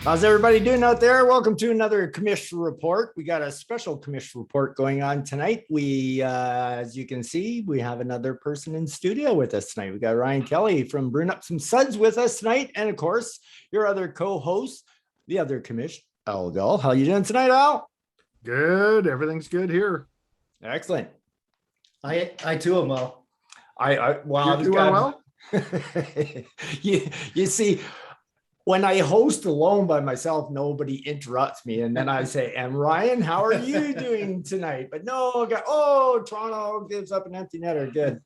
How's everybody doing out there? Welcome to another Commish Report. We got a special Commish Report going on tonight. As you can see, we have another person in studio with us tonight. We got Ryan Kelly from Brewing Up Some Suds with us tonight. And of course, your other co-host, the other Commish, Al Gull. How you doing tonight, Al? Good. Everything's good here. Excellent. I too am well. You doing well? you see, when I host alone by myself, nobody interrupts me. And then I say, and Ryan, how are you doing tonight? But no, Toronto gives up an empty netter. Good.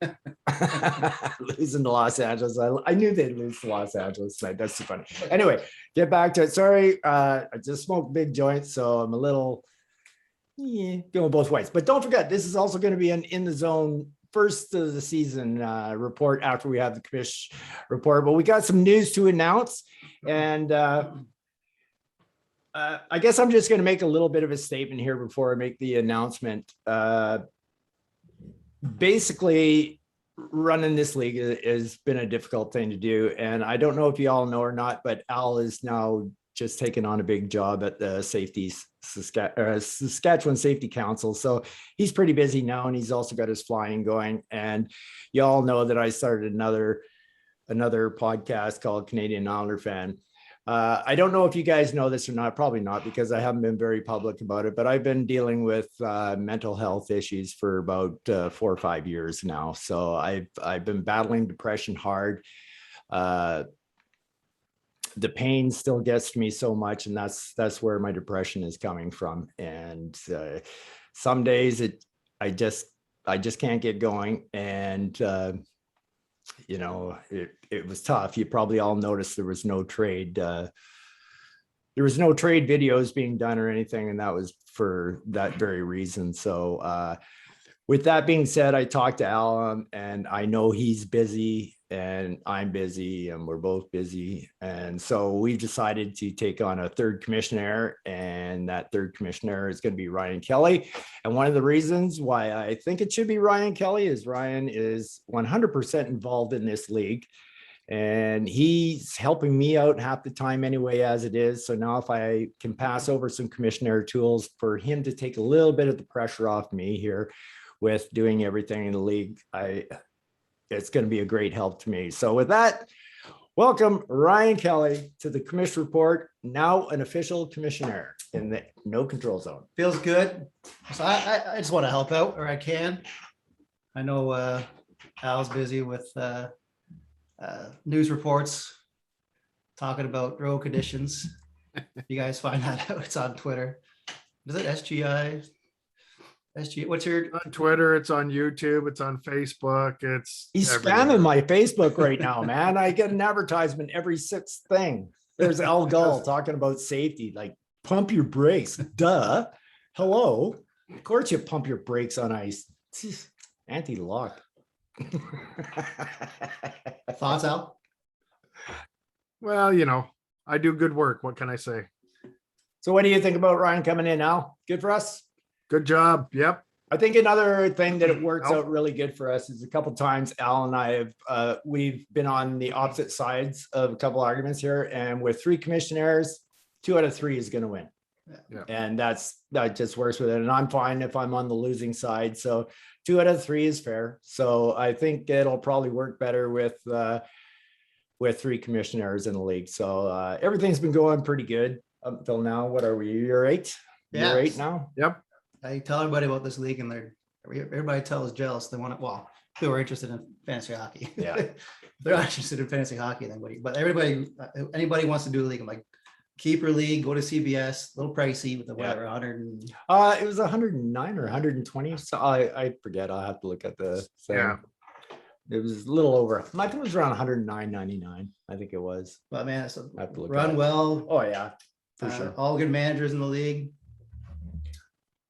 Losing to Los Angeles. I knew they'd lose to Los Angeles tonight. That's too funny. Anyway, get back to it. Sorry, I just smoked big joints, so I'm a little going both ways. But don't forget, this is also going to be an In the Zone first of the season report after we have the Commish report. But we got some news to announce. And I guess I'm just going to make a little bit of a statement here before I make the announcement. Basically, running this league has been a difficult thing to do. And I don't know if you all know or not, but Al is now just taken on a big job at the Saskatchewan Safety Council. So he's pretty busy now, and he's also got his flying going. And you all know that I started another podcast called Canadian Islander Fan. I don't know if you guys know this or not, probably not, because I haven't been very public about it, but I've been dealing with mental health issues for about 4 or 5 years now. So I've been battling depression hard. The pain still gets to me so much, and that's where my depression is coming from. And some days I just can't get going. And it was tough. You probably all noticed there was no trade. There was no trade videos being done or anything, and that was for that very reason. So with that being said, I talked to Al, and I know he's busy and I'm busy and we're both busy. And so we've decided to take on a third commissioner, and that third commissioner is going to be Ryan Kelly. And one of the reasons why I think it should be Ryan Kelly is Ryan is 100% involved in this league, and he's helping me out half the time anyway, as it is. So now if I can pass over some commissioner tools for him to take a little bit of the pressure off me here with doing everything in the league, it's going to be a great help to me. So with that, welcome Ryan Kelly to the Commish Report, now an official commissioner in the no control zone. Feels good. So I just want to help out where I can. I know Al's busy with news reports talking about road conditions. You guys find that out. It's on Twitter. Is it SGI? What's your on Twitter? It's on YouTube. It's on Facebook. He's spamming my Facebook right now, man. I get an advertisement every 6th thing. There's Al Gull talking about safety, like pump your brakes. Duh. Hello. Of course you pump your brakes on ice. Anti-lock. thoughts, Al? Well, I do good work. What can I say? So what do you think about Ryan coming in, Al? Good for us? Good job. Yep. I think another thing that it works out really good for us is a couple of times Al and I have we've been on the opposite sides of a couple of arguments here, and with 3 commissioners, 2 out of 3 is going to win. Yeah. And that just works with it. And I'm fine if I'm on the losing side. So 2 out of 3 is fair. So I think it'll probably work better with 3 commissioners in the league. So everything's been going pretty good up until now. What are we? You're 8? Yeah. You're 8 now? Yep. I tell everybody about this league, and everybody tells jealous. They want it. Well, who are interested in fantasy hockey. Yeah. They're not interested in fantasy hockey, but anybody wants to do a league. I'm like, keeper league, go to CBS, a little pricey with the whatever 100. It was 109 or 120. So I forget. I'll have to look at the thing. Yeah. It was a little over. I think it was around 109.99. I think it was. But man, it's I have to look run well. Oh yeah, for sure. All good managers in the league.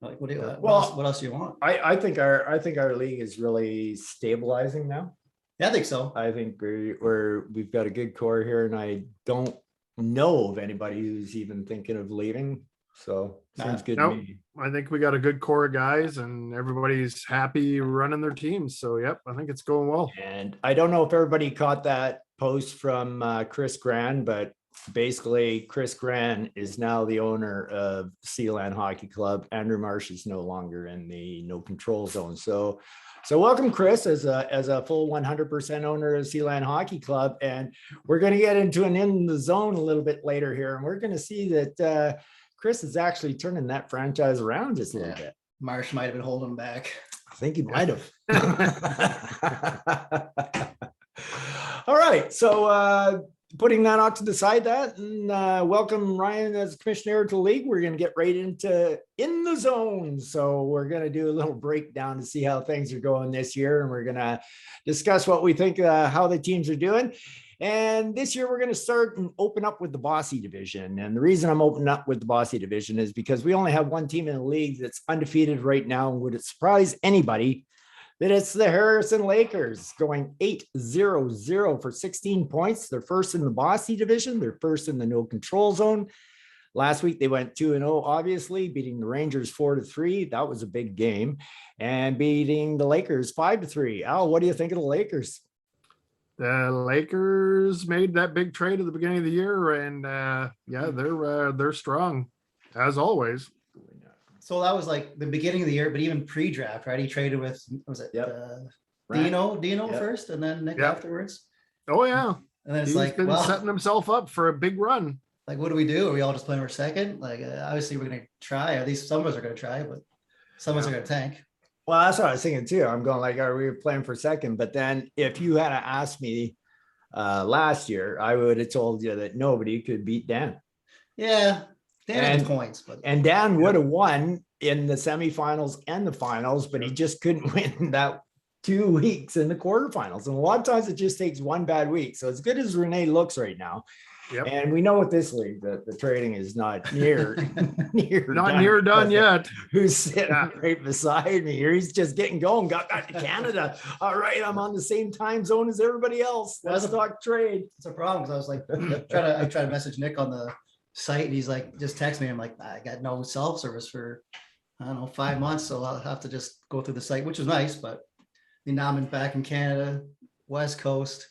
Like, what else do you want? I think our league is really stabilizing now. Yeah, I think so. I think we've got a good core here, and I don't know of anybody who's even thinking of leaving. So seems good to Nope. me. I think we got a good core of guys and everybody's happy running their teams. So, yep, I think it's going well. And I don't know if everybody caught that post from Chris Gran, but basically Chris Gran is now the owner of Sealand Hockey Club. Andrew Marsh is no longer in the no control zone. So welcome, Chris, as a full 100% owner of Sealand Hockey Club. And we're going to get into an in the zone a little bit later here. And we're going to see that Chris is actually turning that franchise around just a little bit. Marsh might have been holding him back. I think he might have. All right. So putting that off to the side, and welcome Ryan as commissioner to the league. We're going to get right into in the zone. So we're going to do a little breakdown to see how things are going this year. And we're going to discuss what we think, how the teams are doing. And this year we're going to start and open up with the Bossy division. And the reason I'm opening up with the Bossy division is because we only have one team in the league that's undefeated right now. And would it surprise anybody that it's the Harrison Lakers going 8-0-0 for 16 points. They're first in the Bossy division. They're first in the no control zone. Last week they went 2-0, obviously beating the Rangers 4-3. That was a big game, and beating the Lakers 5-3. Al, what do you think of the Lakers? The Lakers made that big trade at the beginning of the year, and yeah, they're strong as always. So that was like the beginning of the year, but even pre-draft, right? He traded with, was it Dino first, and then Nick afterwards. Oh yeah, and then it's he's like, been well, setting himself up for a big run. Like, what do we do? Are we all just playing for second? Like, obviously we're going to try. At least some of us are going to try, but some of us are going to tank. Well, that's what I was thinking too. I'm going like, are we playing for second? But then if you had asked me last year, I would have told you that nobody could beat Dan. Yeah, Dan had points, but Dan would have won in the semifinals and the finals, but he just couldn't win that 2 weeks in the quarterfinals. And a lot of times it just takes one bad week. So as good as Renee looks right now, and we know with this league that the trading is not near done yet. Who's sitting right beside me here? He's just getting going. Got back to Canada. All right, I'm on the same time zone as everybody else. Let's talk trade. It's a problem because I was like, I try to message Nick on the site, and he's like, just text me. I'm like, I got no cell service for, I don't know, 5 months, so I'll have to just go through the site, which is nice. But now I'm back in Canada, West Coast,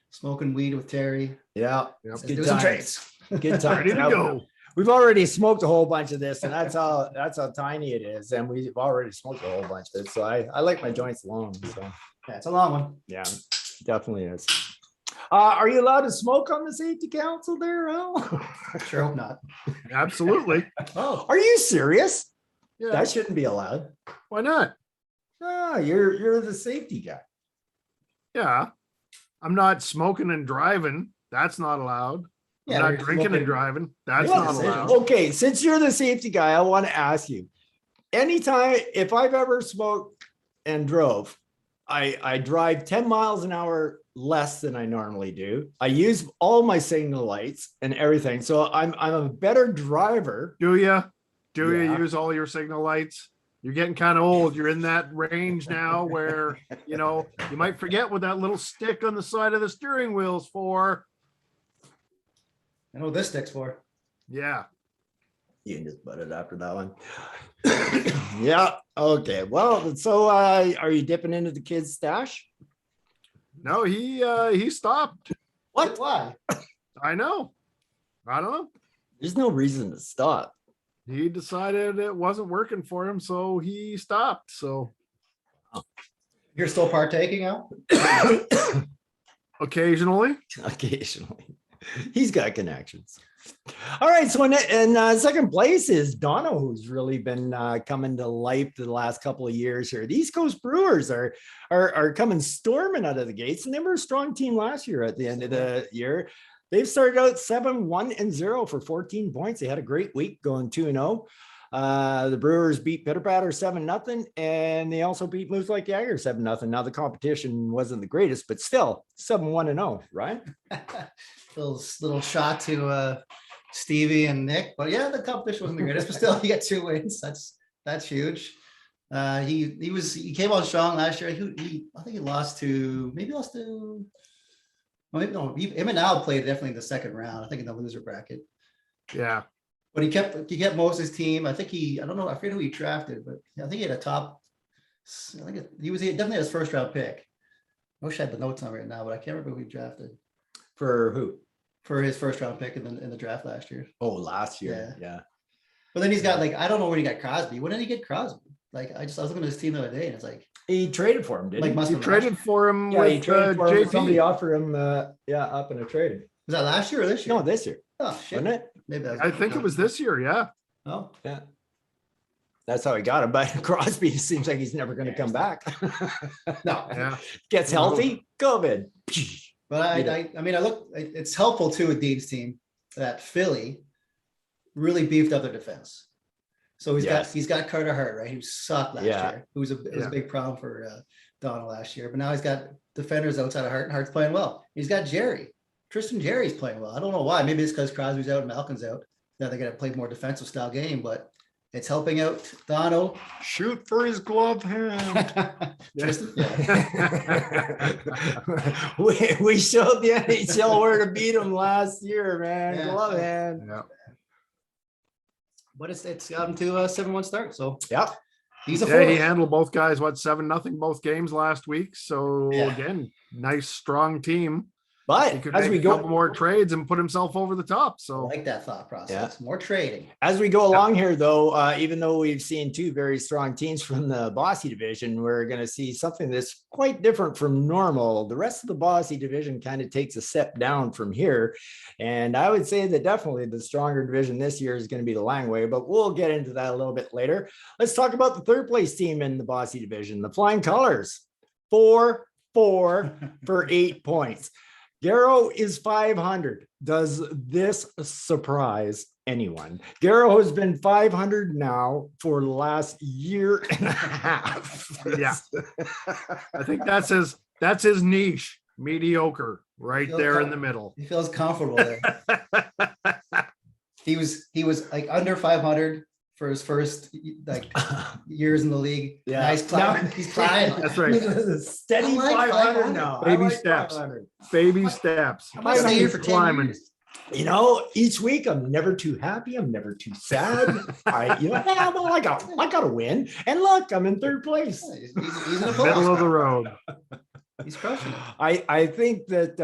smoking weed with Terry. Yeah, good some trades. Good time. Ready to go. We've already smoked a whole bunch of this, and that's how tiny it is. And we've already smoked a whole bunch of it. So I like my joints long. So yeah, it's a long one. Yeah, definitely is. Are you allowed to smoke on the safety council there, Al? Sure hope not. Absolutely. Oh, are you serious? Yeah. That shouldn't be allowed. Why not? No, you're the safety guy. Yeah. I'm not smoking and driving. That's not allowed. Yeah, I'm not drinking and driving. That's Yeah, not allowed. Okay, since you're the safety guy, I want to ask you, anytime, if I've ever smoked and drove, I drive 10 miles an hour less than I normally do. I use all my signal lights and everything. So I'm a better driver. Do you use all your signal lights? You're getting kind of old. You're in that range now where, you might forget what that little stick on the side of the steering wheel's for. I know what this stick's for. Yeah. You can just butt it after that one. Yeah. Okay. Well, so are you dipping into the kid's stash? No, he stopped. What? Why? I know. I don't know. There's no reason to stop. He decided it wasn't working for him, so he stopped. So You're still partaking out? occasionally. He's got connections. All right, so in second place is Dono, who's really been coming to life the last couple of years here. The East Coast Brewers are coming storming out of the gates, and they were a strong team last year at the end of the year. They've started out 7-1-0 for 14 points. They had a great week going 2-0. The Brewers beat Pitter Patter 7-0, and they also beat Moose Lake Jagger 7-0. Now the competition wasn't the greatest, but still 7-1-0, right? Little shot to Stevie and Nick, but yeah, the competition wasn't the greatest, but still, you get 2 wins. That's huge. He came on strong last year. I think he lost to. Well, maybe no. Him and Al played definitely in the second round. I think in the loser bracket. Yeah. But he kept most of his team. I don't know, I forget who he drafted, but I think he had he definitely his first round pick. I wish I had the notes on right now, but I can't remember who he drafted For who? for his first round pick in the draft last year. Oh, last year. Yeah. But then he's got I don't know when he got Crosby. When did he get Crosby? I was looking at his team the other day and it's like He traded for him, didn't he? He traded for him. Yeah, he with traded for him. JP. Somebody offered him, up in a trade. was that last year or this year? No, this year, Oh shit. wasn't it? Maybe that was I think it was this year. Yeah. Oh, Yeah. That's how he got him. But Crosby seems like he's never going to come back. no. Yeah. Gets healthy, COVID. But it's helpful too with Dean's team that Philly really beefed up their defense. So he's got Carter Hart, right? Who sucked last year. It was a big problem for Donald last year. But now he's got defenders outside of Hart, and Hart's playing well. He's got Tristan Jerry's playing well. I don't know why. Maybe it's because Crosby's out and Malkin's out. Now they're gonna play more defensive style game, but it's helping out Dono. Shoot for his glove hand. Tristan, we showed the NHL where to beat him last year, man. Yeah. Glove hand. Yeah. But it's got him to a 7-1 start. So Yeah. he's a Yeah, he force. handled both guys, 7-0 both games last week. So Yeah. again, nice strong team. He But could as make we a couple go more trades and put himself over the top. I So like that thought process. More trading. as we go along here, though, even though we've seen two very strong teams from the Bossy division, we're going to see something that's quite different from normal. The rest of the Bossy division kind of takes a step down from here. And I would say that definitely the stronger division this year is going to be the Langway, but we'll get into that a little bit later. Let's talk about the third place team in the Bossy division, the Flying Colors. 4-4 for 8 points. Garrow is 500. Does this surprise anyone? Garrow has been 500 now for the last year and a half. Yeah. I think that's his niche, mediocre, right there in the middle. He feels comfortable there. He was like under 500 for his first years in the league. Yeah. Nice climb. He's climbing. That's right. Steady I like 500 500. now. Baby I like steps. 500. Baby steps. I'm gonna stay here for 10 Climbing. years. You know, each week I'm never too happy. I'm never too sad. I got to win. And look, I'm in third place. He's in the Middle of the road. He's crushing it. I think that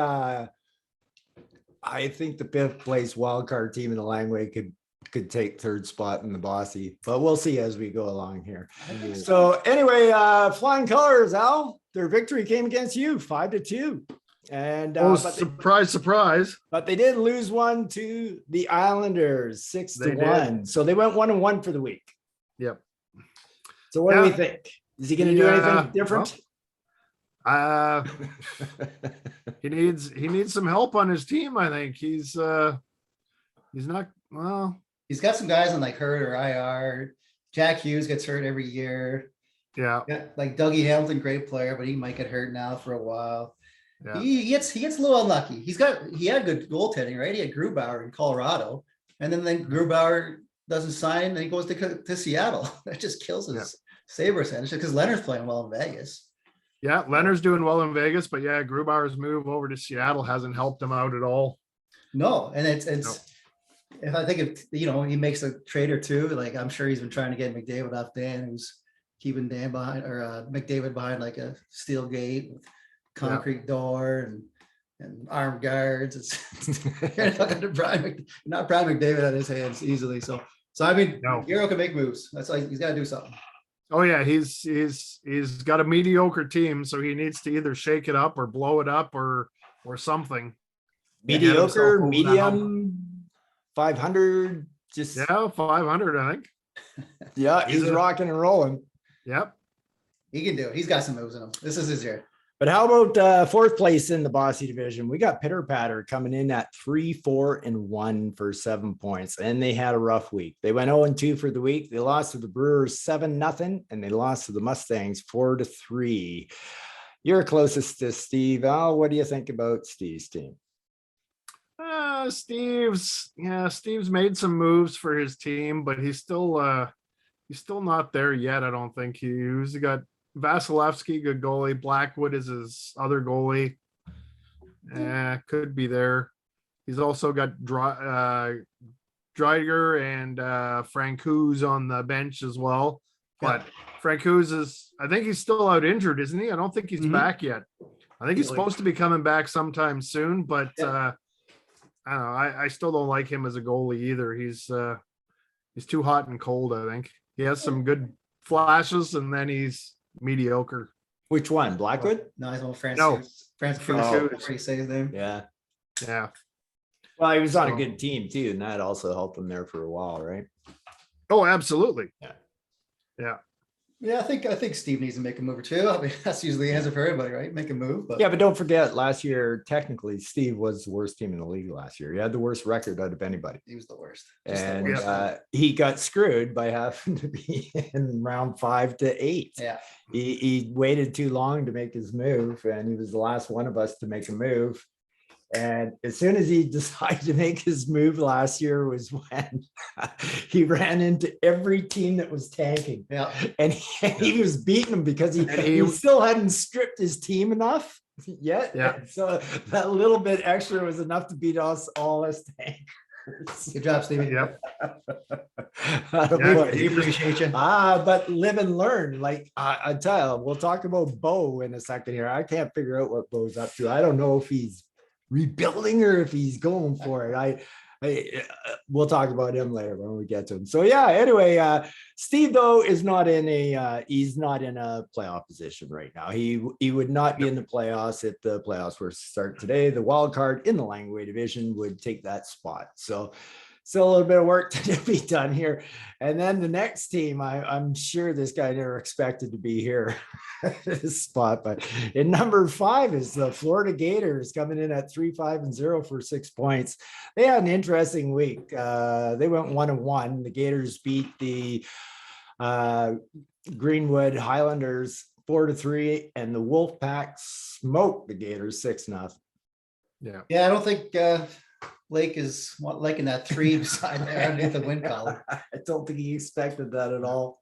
I think the fifth place wildcard team in the Langway could take third spot in the Bossy, but we'll see as we go along here. So anyway, Flying Colors, Al, their victory came against you 5-2. And Surprise. but they did lose one to the Islanders 6-1. So they went 1-1 for the week. Yep. So what do we think? Is he going to do anything different? He needs some help on his team. I think he's not well. He's got some guys on hurt or IR. Jack Hughes gets hurt every year. Yeah. Like Dougie Hamilton, great player, but he might get hurt now for a while. Yeah. He gets a little unlucky. He had good goaltending, right? He had Grubauer in Colorado, and then Grubauer doesn't sign, and he goes to Seattle. That just kills his Sabres and because Leonard's playing well in Vegas. Yeah, Leonard's doing well in Vegas, but Grubauer's move over to Seattle hasn't helped him out at all. No, and it's if I think if he makes a trade or two, I'm sure he's been trying to get McDavid off Dan, who's keeping Dan behind or McDavid behind like a steel gate with concrete door and armed guards. It's you're not Brian McDavid on his hands easily. So I mean, Garrow can make moves. That's like he's got to do something. Oh yeah, he's got a mediocre team, so he needs to either shake it up or blow it up or something. Mediocre, medium, 500. Just 500, I think. Yeah, he's rocking and rolling. Yep. He can do it. He's got some moves in him. This is his year. But how about fourth place in the Bossy division? We got Pitter Patter coming in at 3-4-1 for 7 points, and they had a rough week. They went 0-2 for the week. They lost to the Brewers 7-0, and they lost to the Mustangs 4-3. You're closest to Steve. Al, what do you think about Steve's team? Steve's made some moves for his team, but he's still not there yet. I don't think he's got Vasilevsky, good goalie. Blackwood is his other goalie. Could be there. He's also got Dreiger and Francouz on the bench as well. Yeah. But Francouz is, I think he's still out injured, isn't he? I don't think he's Mhm. back yet. I think he's Yeah, like- supposed to be coming back sometime soon, but Yeah. I don't know. I still don't like him as a goalie either. He's too hot and cold, I think. He has some good flashes and then he's mediocre. Which one? Blackwood? No, he's on France. No. France Oh. Cruz. He say his name. Yeah. Yeah. Well, he was on a So- good team too, and that also helped him there for a while, right? Oh, absolutely. Yeah, I think Steve needs to make a move or two. I mean, that's usually the answer for everybody, right? Make a move. But Yeah, but don't forget, last year, technically, Steve was the worst team in the league last year. He had the worst record out of anybody. he was the worst. Just the And worst. he got screwed by having to be in round 5 to 8. Yeah. He waited too long to make his move, and he was the last one of us to make a move. And as soon as he decided to make his move last year was when he ran into every team that was tanking. Yeah. And he was beating them because he And he- still hadn't stripped his team enough yet. Yeah. And so that little bit extra was enough to beat us all as tankers. Good job, Stevie. Yep. Attaboy. We appreciate you. But live and learn. Like I tell you, we'll talk about Bo in a second here. I can't figure out what Bo's up to. I don't know if he's rebuilding or if he's going for it. We'll talk about him later when we get to him. So yeah, anyway, Steve though is not in a he's not in a playoff position right now. He would not be in the playoffs if the playoffs were to start today. The wild card in the Langway division would take that spot. So still a little bit of work to be done here. And then the next team, I'm sure this guy never expected to be here this spot, but in number 5 is the Florida Gators coming in at 3-5-0 for 6 points. They had an interesting week. They went 1-1. The Gators beat the Greenwood Highlanders 4-3, and the Wolfpack smoked the Gators 6-0. Yeah. Yeah, I don't think Blake is liking that 3 beside there underneath the win column. I don't think he expected that at all.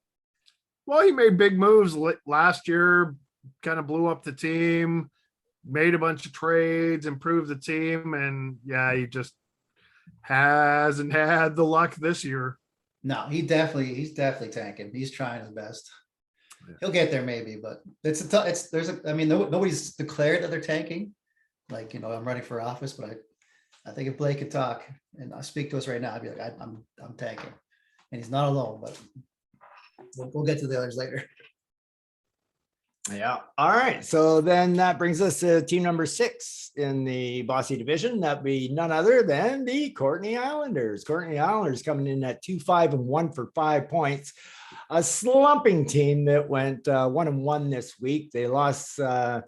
Well, he made big moves last year, kind of blew up the team, made a bunch of trades, improved the team, and yeah, he just hasn't had the luck this year. No, he's definitely tanking. He's trying his best. He'll get there maybe, but nobody's declared that they're tanking. Like, I'm running for office, but I think if Blake could talk and speak to us right now, I'd be like, I'm tanking, and he's not alone. But we'll get to the others later. Yeah. All right. So then that brings us to team number 6 in the Bossy division. That'd be none other than the Courtney Islanders. Courtney Islanders coming in at 2-5-1 for 5 points. A slumping team that went 1-1 this week. They lost. They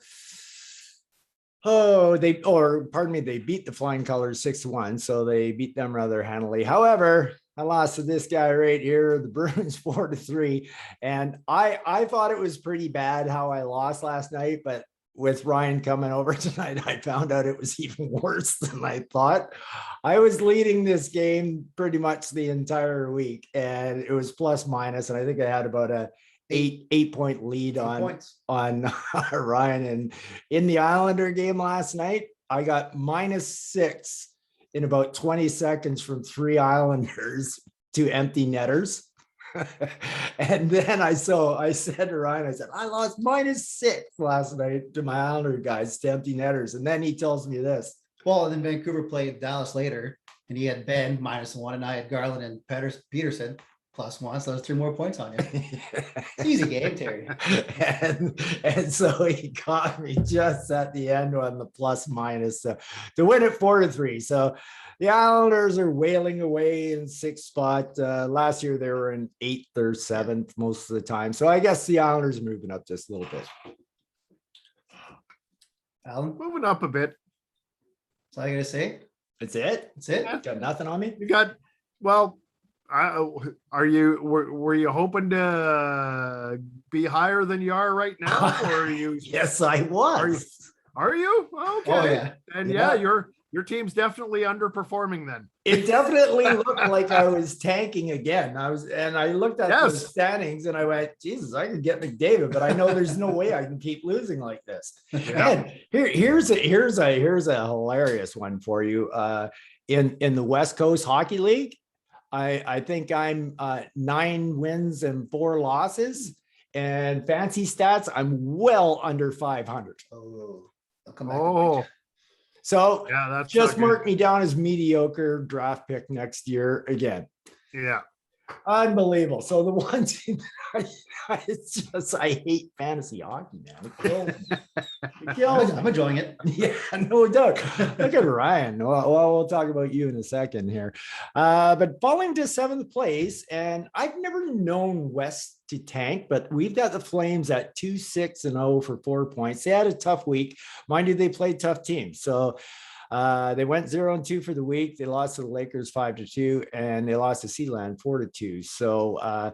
beat the Flying Colors 6-1, so they beat them rather handily. However, I lost to this guy right here, the Bruins 4-3, and I thought it was pretty bad how I lost last night, but with Ryan coming over tonight, I found out it was even worse than I thought. I was leading this game pretty much the entire week, and it was plus minus, and I think I had about a eight point lead on Ryan. And in the Islander game last night, I got -6 in about 20 seconds from 3 Islanders to empty netters. And then I said to Ryan, I said, I lost -6 last night to my Islander guys to empty netters. And then he tells me this. Well, and then Vancouver played Dallas later, and he had Ben -1, and I had Garland and Peterson +1, so there's 3 more points on you. Easy game, Terry. And so he got me just at the end on the plus minus to win it 4-3. So the Islanders are wailing away in 6th spot. Last year they were in 8th or 7th most of the time. So I guess the Islanders are moving up just a little bit. Alan, Moving up a bit. that's all I gotta say. That's it? That's it. Got nothing on me? You got, well, were you hoping to be higher than you are right now, or are you? Yes, I was. Are you? Okay. Oh, yeah. And Yeah. your team's definitely underperforming then. It definitely looked like I was tanking again. I looked at the Yes. standings and I went, Jesus, I could get McDavid, but I know there's no way I can keep losing like this. And here's a hilarious one for you. In the West Coast Hockey League, I think I'm 9 wins and 4 losses. And fancy stats, I'm well under 500. Oh, I'll come back. and Oh, bite So yeah, that's just not mark good. me down as mediocre draft pick next year again. Yeah. Unbelievable. So the one team it's just I hate fantasy hockey, man. It kills me. It kills you. I'm me. enjoying it. Yeah, no doubt. Look at Ryan. Well, we'll talk about you in a second here. But falling to 7th place, and I've never known West to tank, but we've got the Flames at 2-6-0 for 4 points. They had a tough week. Mind you, they played tough teams. So they went 0-2 for the week. They lost to the Lakers 5-2, and they lost to Sealand 4-2. So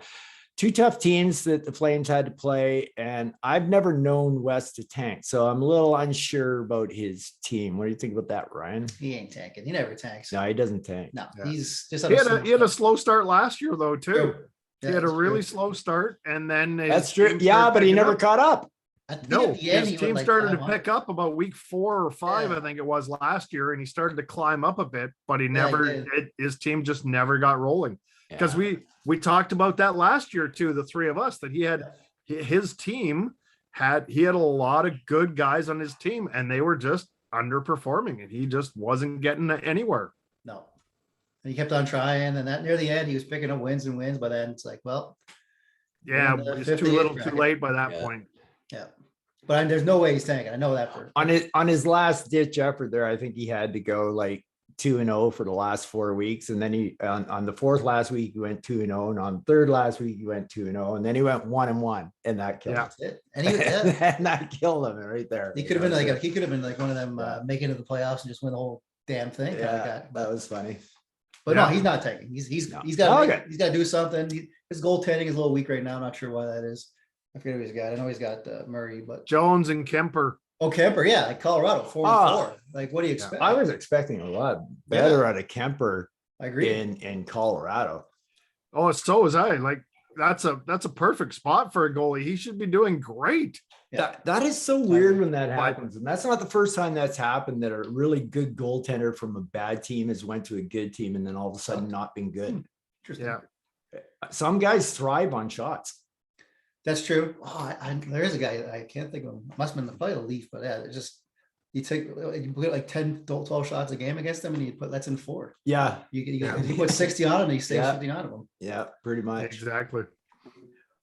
2 tough teams that the Flames had to play, and I've never known West to tank. So I'm a little unsure about his team. What do you think about that, Ryan? He ain't tanking. He never tanks. No, he doesn't tank. No, Yeah. he's just He had a slow start last year though, too. True. He had a really slow start, and then That's true. Yeah, but he never caught up. No, his team started to pick up about week 4 or 5, Yeah. I think it was last year, and he started to climb up a bit, but he Yeah, never, he did. his team just never got rolling. Because we talked about that last year too, the 3 of us, that he had his team he had a lot of good guys on his team, and they were just underperforming, and he just wasn't getting anywhere. No. And he kept on trying, and that near the end, he was picking up wins and wins. But then it's like, well, Yeah, in the it's too 58 little, too bracket. late by that Yeah. point. yeah. But there's no way he's tanking. I know that for On his last ditch effort there, I think he had to go like 2-0 for the last 4 weeks. And then he on the 4th last week, he went 2-0. And on the 3rd last week, he went 2-0. And then he went 1-1. And that killed Yeah. him. it. And yeah, And that killed him right there. he could have been like one of them Yeah. making it to the playoffs and just win the whole damn thing. Kind of Yeah, guy. that was funny. But Yeah. no, he's not tanking. He's No. got Okay. he's got to do something. His goaltending is a little weak right now. I'm not sure why that is. I forget who he's got. I know he's got Murray, but Jones and Kemper. Kemper, yeah, like Colorado 4-4. Like, what do you expect? I was expecting a lot better out of Kemper I agree. in Colorado. Oh, so was I. Like, that's a perfect spot for a goalie. He should be doing great. Yeah. That is so weird when that Why? happens. And that's not the first time that's happened, that a really good goaltender from a bad team has went to a good team and then all of a sudden not been good. Interesting. Yeah. Some guys thrive on shots. That's true. Oh, there is a guy I can't think of him. Must have been probably a Leaf, but yeah, it's just you put like 10, 12 shots a game against them, and you lets in 4. Yeah. You put 60 on him, and he stays Yeah. 50 out of them. Yeah, pretty much. Exactly.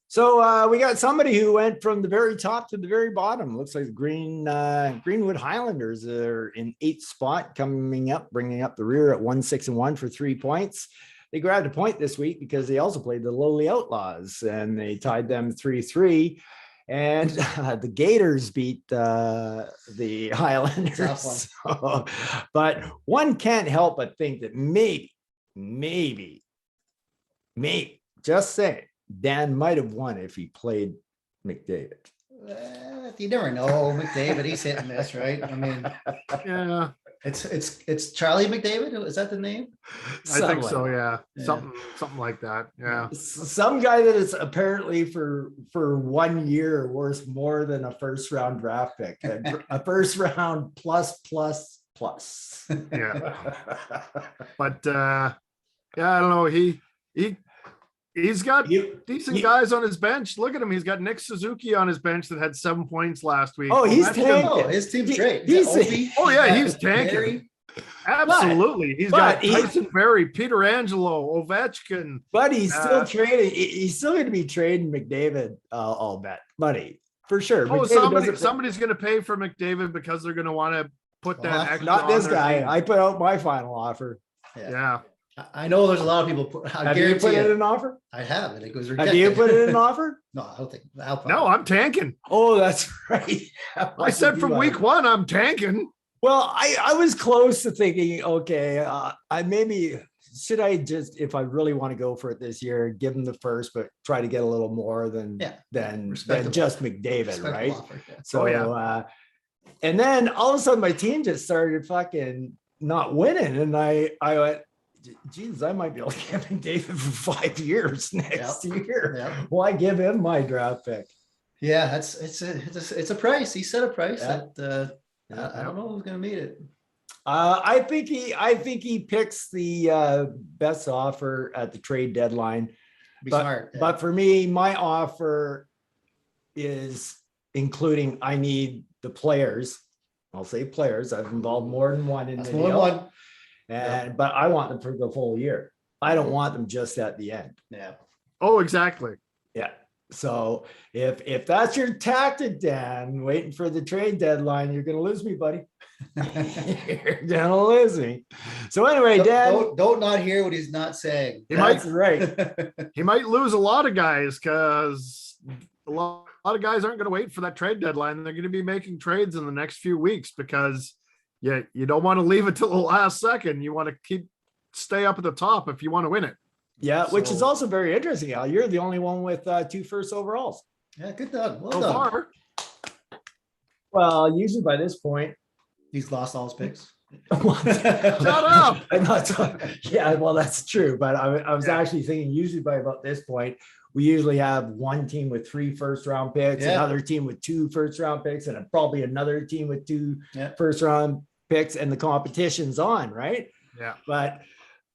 So we got somebody who went from the very top to the very bottom. Looks like Greenwood Highlanders are in 8th spot, coming up, bringing up the rear at 1-6-1 for 3 points. They grabbed a point this week because they also played the lowly Outlaws, and they tied them 3-3. And the Gators beat the Highlanders. So, but one can't help but think that maybe, just saying, Dan might have won if he played McDavid. You never know, McDavid. He's hitting this, right? I mean, Yeah, it's Charlie McDavid. Is that the name? I think so. Someone. Yeah. Yeah. Something like that. Yeah. Some guy that is apparently for 1 year worth more than a first round draft pick, a first round plus. Yeah. But yeah, I don't know. He's got decent guys on his bench. Look at him. He's got Nick Suzuki on his bench that had 7 points last week. Oh, he's That's tanking. Oh, his team's great. He's- Ovi, Oh, yeah, got he's tanking. Barry. Absolutely. He's but got he's- Tyson Berry, Peter Angelo, Ovechkin. But he's still Uh, trading. He's still going to be trading McDavid. I'll bet money for sure. Oh, McDavid doesn't- somebody's going to pay for McDavid because they're going to want to put that Well, extra not on this their guy. name. I put out my final offer. Yeah. I know there's a lot of people. I Have you guarantee put in you, an offer? I have it. It goes Have rejected. you put in an offer? No, I don't think. I'll No, I'm tanking. Oh, that's right. I said from week 1, I'm tanking. Well, I was close to thinking, okay, I maybe should I just, if I really want to go for it this year, give him the first, but try to get a little more than Respectable. just McDavid, Respectable right? offer, yeah. So, Oh, yeah. And then all of a sudden my team just started fucking not winning, and I went, geez, I might be able to get McDavid for 5 years next year. Yeah. Why give him my draft pick? Yeah, it's a price. He set a price Yeah. that I don't know who's gonna meet it. I think he picks the best offer at the trade deadline. Be But, smart. but for me, my offer is including, I need the players. I'll say players. I've involved more than one in That's the more than deal. one. And but I want them for the full year. I don't want them just at the end. Yeah. Oh, exactly. Yeah. So if that's your tactic, Dan, waiting for the trade deadline, you're gonna lose me, buddy. You're gonna lose me. So anyway, Dan, Don't not hear what he's not saying. that's right. He might lose a lot of guys because a lot of guys aren't going to wait for that trade deadline. They're going to be making trades in the next few weeks because you don't want to leave it till the last second. You want to stay up at the top if you want to win it. Yeah, which is So- also very interesting, Al. You're the only one with 2 first overalls. Yeah, good done. Well So done. far, Well, usually by this point. He's lost all his picks. shut up. I'm not yeah, well, that's true. But I was Yeah. actually thinking usually by about this point, we usually have one team with 3 first-round picks, Yeah. another team with 2 first-round picks, and probably another team with 2 Yeah. first-round picks, and the competition's on, right? Yeah. But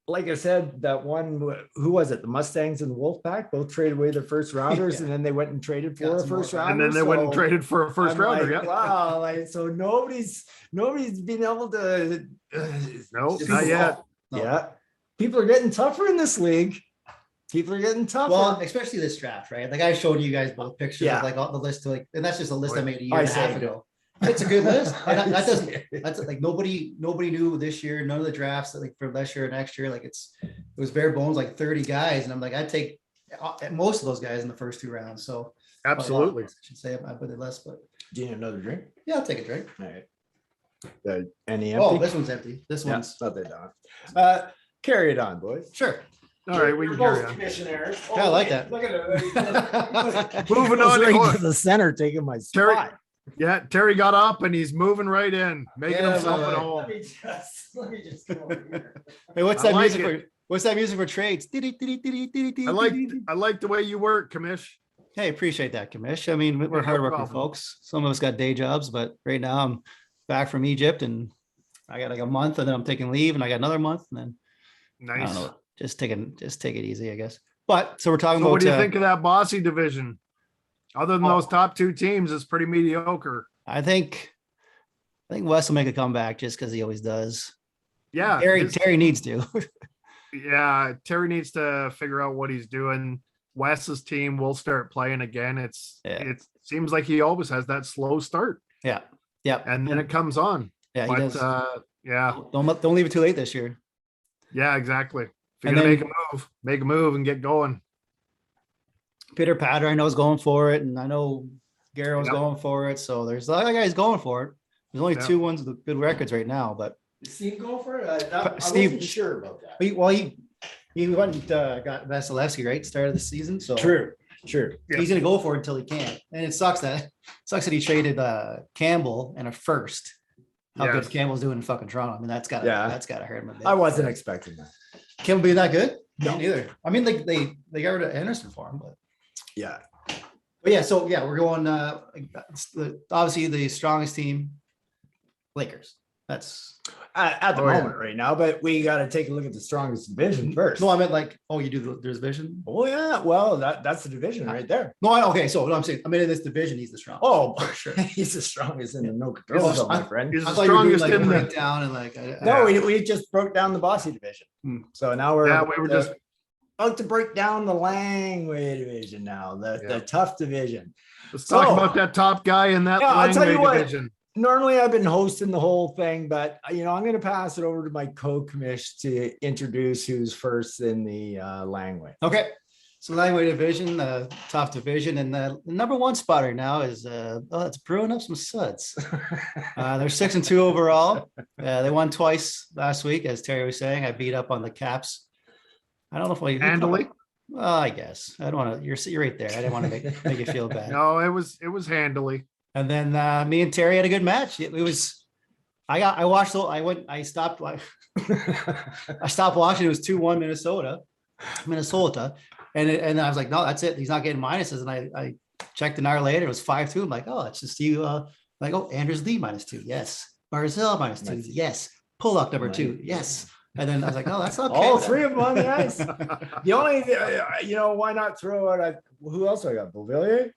like I said, that one, who was it? The Mustangs and the Wolfpack both traded away their first rounders, Yeah. and then they went and traded Got for a some more first for- rounder. And then they went and so traded for a first I'm rounder. like, Yeah. wow, like, so nobody's been able to. No, People- not yet. No. Yeah, people are getting tougher in this league. People are getting tougher. Well, especially this draft, right? Like I showed you guys both pictures Yeah. of like all the list to like, and that's just a list I made a year I and a half saved it. ago. It's a good list. And that doesn't, that's like nobody knew this year, none of the drafts that like for this year or next year, like it was bare bones, like 30 guys. And I'm like, I'd take most of those guys in the first 2 rounds. So Absolutely. I should say I put it less, but Do you need another drink? yeah, I'll take a drink. All right. Any Oh, empty? this one's empty. This Yeah, one's not that done. Carry it on, boys. sure. All right, we can You're carry both on. commissioners. Yeah, I like that. Look at it. Moving Goes on. right to the center, taking my Terry- spot. Yeah, Terry got up and he's moving right in, making Yeah, himself but- at home. Let me just go over here. Hey, what's I that like music it. for? What's that music for trades? I like the way you work, Commish. Hey, appreciate that, Commish. I mean, we're no hardworking problem. folks. Some of us got day jobs, but right now I'm back from Egypt and I got like a month and then I'm taking leave and I got another month and then I Nice. don't know, just take it easy, I guess. But so we're talking So about what do you think of that Bossy division? Other than Oh. those top 2 teams, it's pretty mediocre. I think Wes will make a comeback just because he always does. Yeah. Terry needs to. Yeah. Terry needs to figure out what he's doing. Wes's team will start playing again. Yeah. It seems like he always has that slow start Yeah. Yeah. and then it comes on. Yeah, he But does. yeah, Don't leave it too late this year. yeah, exactly. If you're And gonna then- make a move and get going. Pitter Patter, I know is going for it, and I know Garrow's Yep. going for it. So there's a lot of guys going for it. There's only Yeah. 2 ones with good records right now, but Is Steve go for it? I Steve- wasn't sure about that. he went and got Vasilevsky right start of the season. So True. Yeah. he's gonna go for it until he can't. And it sucks that he traded Campbell and a first. How Yes. good Campbell's doing in fucking Toronto. I mean, that's gotta hurt him a bit. I wasn't expecting that. Campbell be that good? No. Neither. I mean, they got rid of Anderson for him, but Yeah. yeah, so yeah, we're going obviously the strongest team, Lakers. That's At the Oh, yeah. moment right now, but we got to take a look at the strongest division first. no, I meant like, oh, you do the division? Oh yeah, well that's the division right there. No, okay, so what I'm saying, I mean, in this division, he's the strongest. Oh, for sure. he's the strongest in the no Oh, control zone, my I- friend. He's I the thought you were doing strongest like a in the breakdown and like, No, we just broke down the Bossy division. Hmm. So now we're Yeah, we were just about to break down the Langway division now, the Yeah. tough division. let's talk So- about that top guy in that Yeah, I'll tell you Langley what. division. Normally I've been hosting the whole thing, but I'm going to pass it over to my co-commish to introduce who's first in the Langway. okay. So Langway division, tough division, and the number 1 spot right now is it's brewing up some suds. They're 6-2 overall. They won twice last week, as Terry was saying. I beat up on the Caps. I don't know if I Handily? Well, I guess I don't want to. You're right there. I didn't want to make you feel bad. No, it was handily. And then me and Terry had a good match. It was. I watched. I stopped. I stopped watching. It was 2-1 Minnesota, and I was like, no, that's it. He's not getting minuses. And I checked an hour later. It was 5-2. I'm like, oh, it's just you. Like, oh, Anders Lee -2. Yes. Barzell -2. Nice. Yes. pull luck number Right. 2. Yes. And then I was like, oh, that's okay. All then. 3 of them on the ice. The only, why not throw out, who else I got? Beauvillier?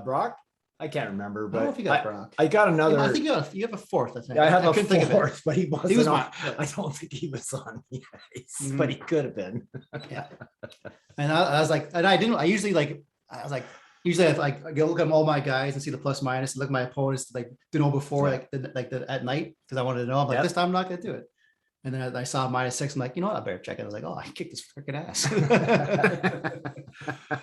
Brock? I can't remember, I don't know but if you got Brock. I got another. I think you have a 4th. I think. I have a couldn't think of it. 4th, but he wasn't was on. mine. I don't think he was on the ice, Mhm. but he could have been. Yeah. And I was like, and I didn't, I usually like, I was like, usually I go look at all my guys and see the plus minus, look at my opponents like to know before at night because I wanted to know. I'm like, Yep. this time I'm not gonna do it. And then I saw -6. I'm like, you know what? I better check it. I was like, oh, I kicked this freaking ass.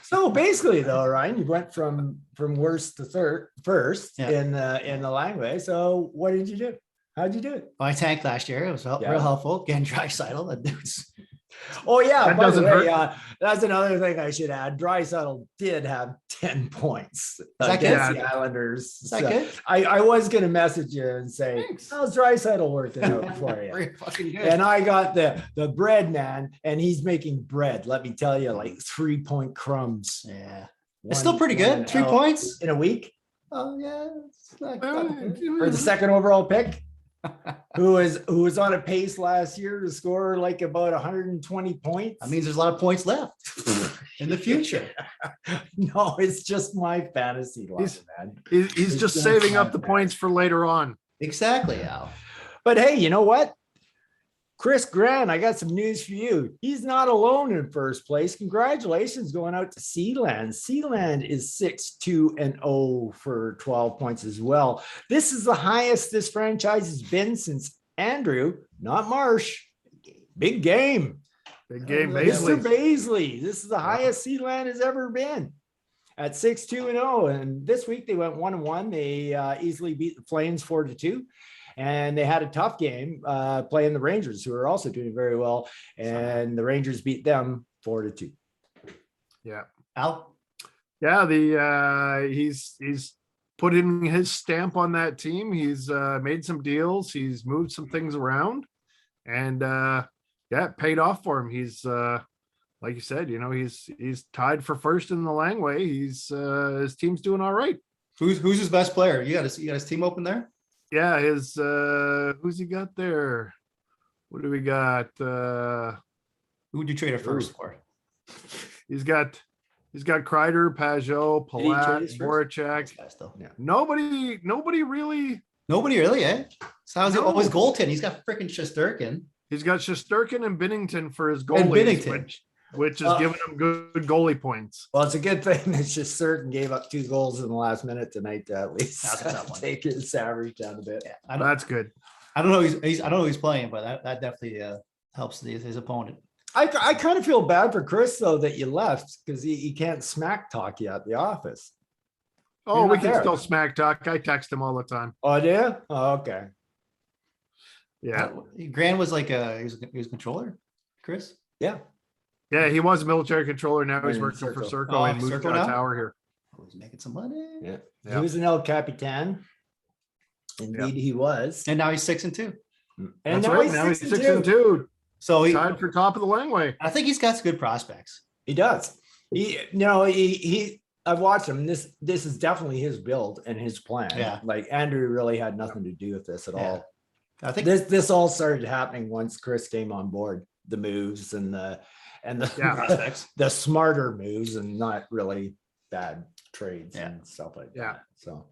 So basically, though, Ryan, you went from worst to first Yeah. in the language. So what did you do? How'd you do it? I tanked last year. It was real Yeah. helpful. Getting Draisaitl. That dude's Oh yeah, That by the doesn't way, hurt. that's another thing I should add. Draisaitl did have 10 points that against good? the Islanders. is that So good? I was gonna message you and say, Thanks. how's Draisaitl working out for you? Very fucking good. And I got the bread man, and he's making bread. Let me tell you, like 3-point crumbs. Yeah. It's still pretty good. 3 out points. in a week Oh yeah. It's not good. for the 2nd overall pick. Who was on a pace last year to score like about 120 points. That means there's a lot of points left in the future. No, it's just my fantasy line, man. He's It's just been saving up fun, the man. points for later on. Exactly, Al. But hey, you know what? Chris Grant, I got some news for you. He's not alone in first place. Congratulations going out to Sealand. Sealand is 6-2-0 for 12 points as well. This is the highest this franchise has been since Andrew, not Marsh. Big game. Big game, Mr. basically. Baisley. This is the highest Sealand has ever been at 6-2-0. And this week they went 1-1. They easily beat the Flames 4-2. And they had a tough game playing the Rangers, who are also doing very well. And the Rangers beat them 4-2. Yeah. Al. Yeah, he's put in his stamp on that team. He's made some deals. He's moved some things around, and it paid off for him. He's like you said, he's tied for first in the Langway. He's his team's doing all right. Who's his best player? You got his team open there? Yeah, his who's he got there? What do we got? Who would you trade it first for? He's got Kreider, Pajot, Did he trade Palat, his first? Voracek. Guys, though. Yeah. Nobody really. Nobody really, eh? So how's he No. always goaltending? He's got freaking Shesterkin He's got Shesterkin and Binnington for his and goalies, Binnington. which is giving him good goalie points. Well, it's a good thing that just certain gave up 2 goals in the last minute tonight to at least That's a tough one. take his average down a bit. Yeah, That's good. I don't know. I don't know who he's playing, but that definitely helps his opponent. I kind of feel bad for Chris, though, that you left because he can't smack talk you at the office. Oh, You're we not can there. still smack talk. I text him all the time. Oh, do you? Oh, okay. Yeah. Grant was like he was controller, Chris. Yeah. Yeah, he was a military controller. Now he's In working for Circle. Circo Oh, and moved Circo to a now? tower here. Oh, he's making some money. Yeah. Yeah. He was an El Capitan. Indeed, he was. And now he's 6-2. And That's now right. he's Now he's 6-2. 6-2. So Tied for top of the Langway. I think he's got some good prospects. He does. I've watched him. This is definitely his build and his plan. Yeah. Like Andrew really had nothing to do with this at Yeah. all. I think This all started happening once Chris came on board. The moves and the Yeah. prospects. the smarter moves and not really bad trades Yeah. and stuff like Yeah. that. So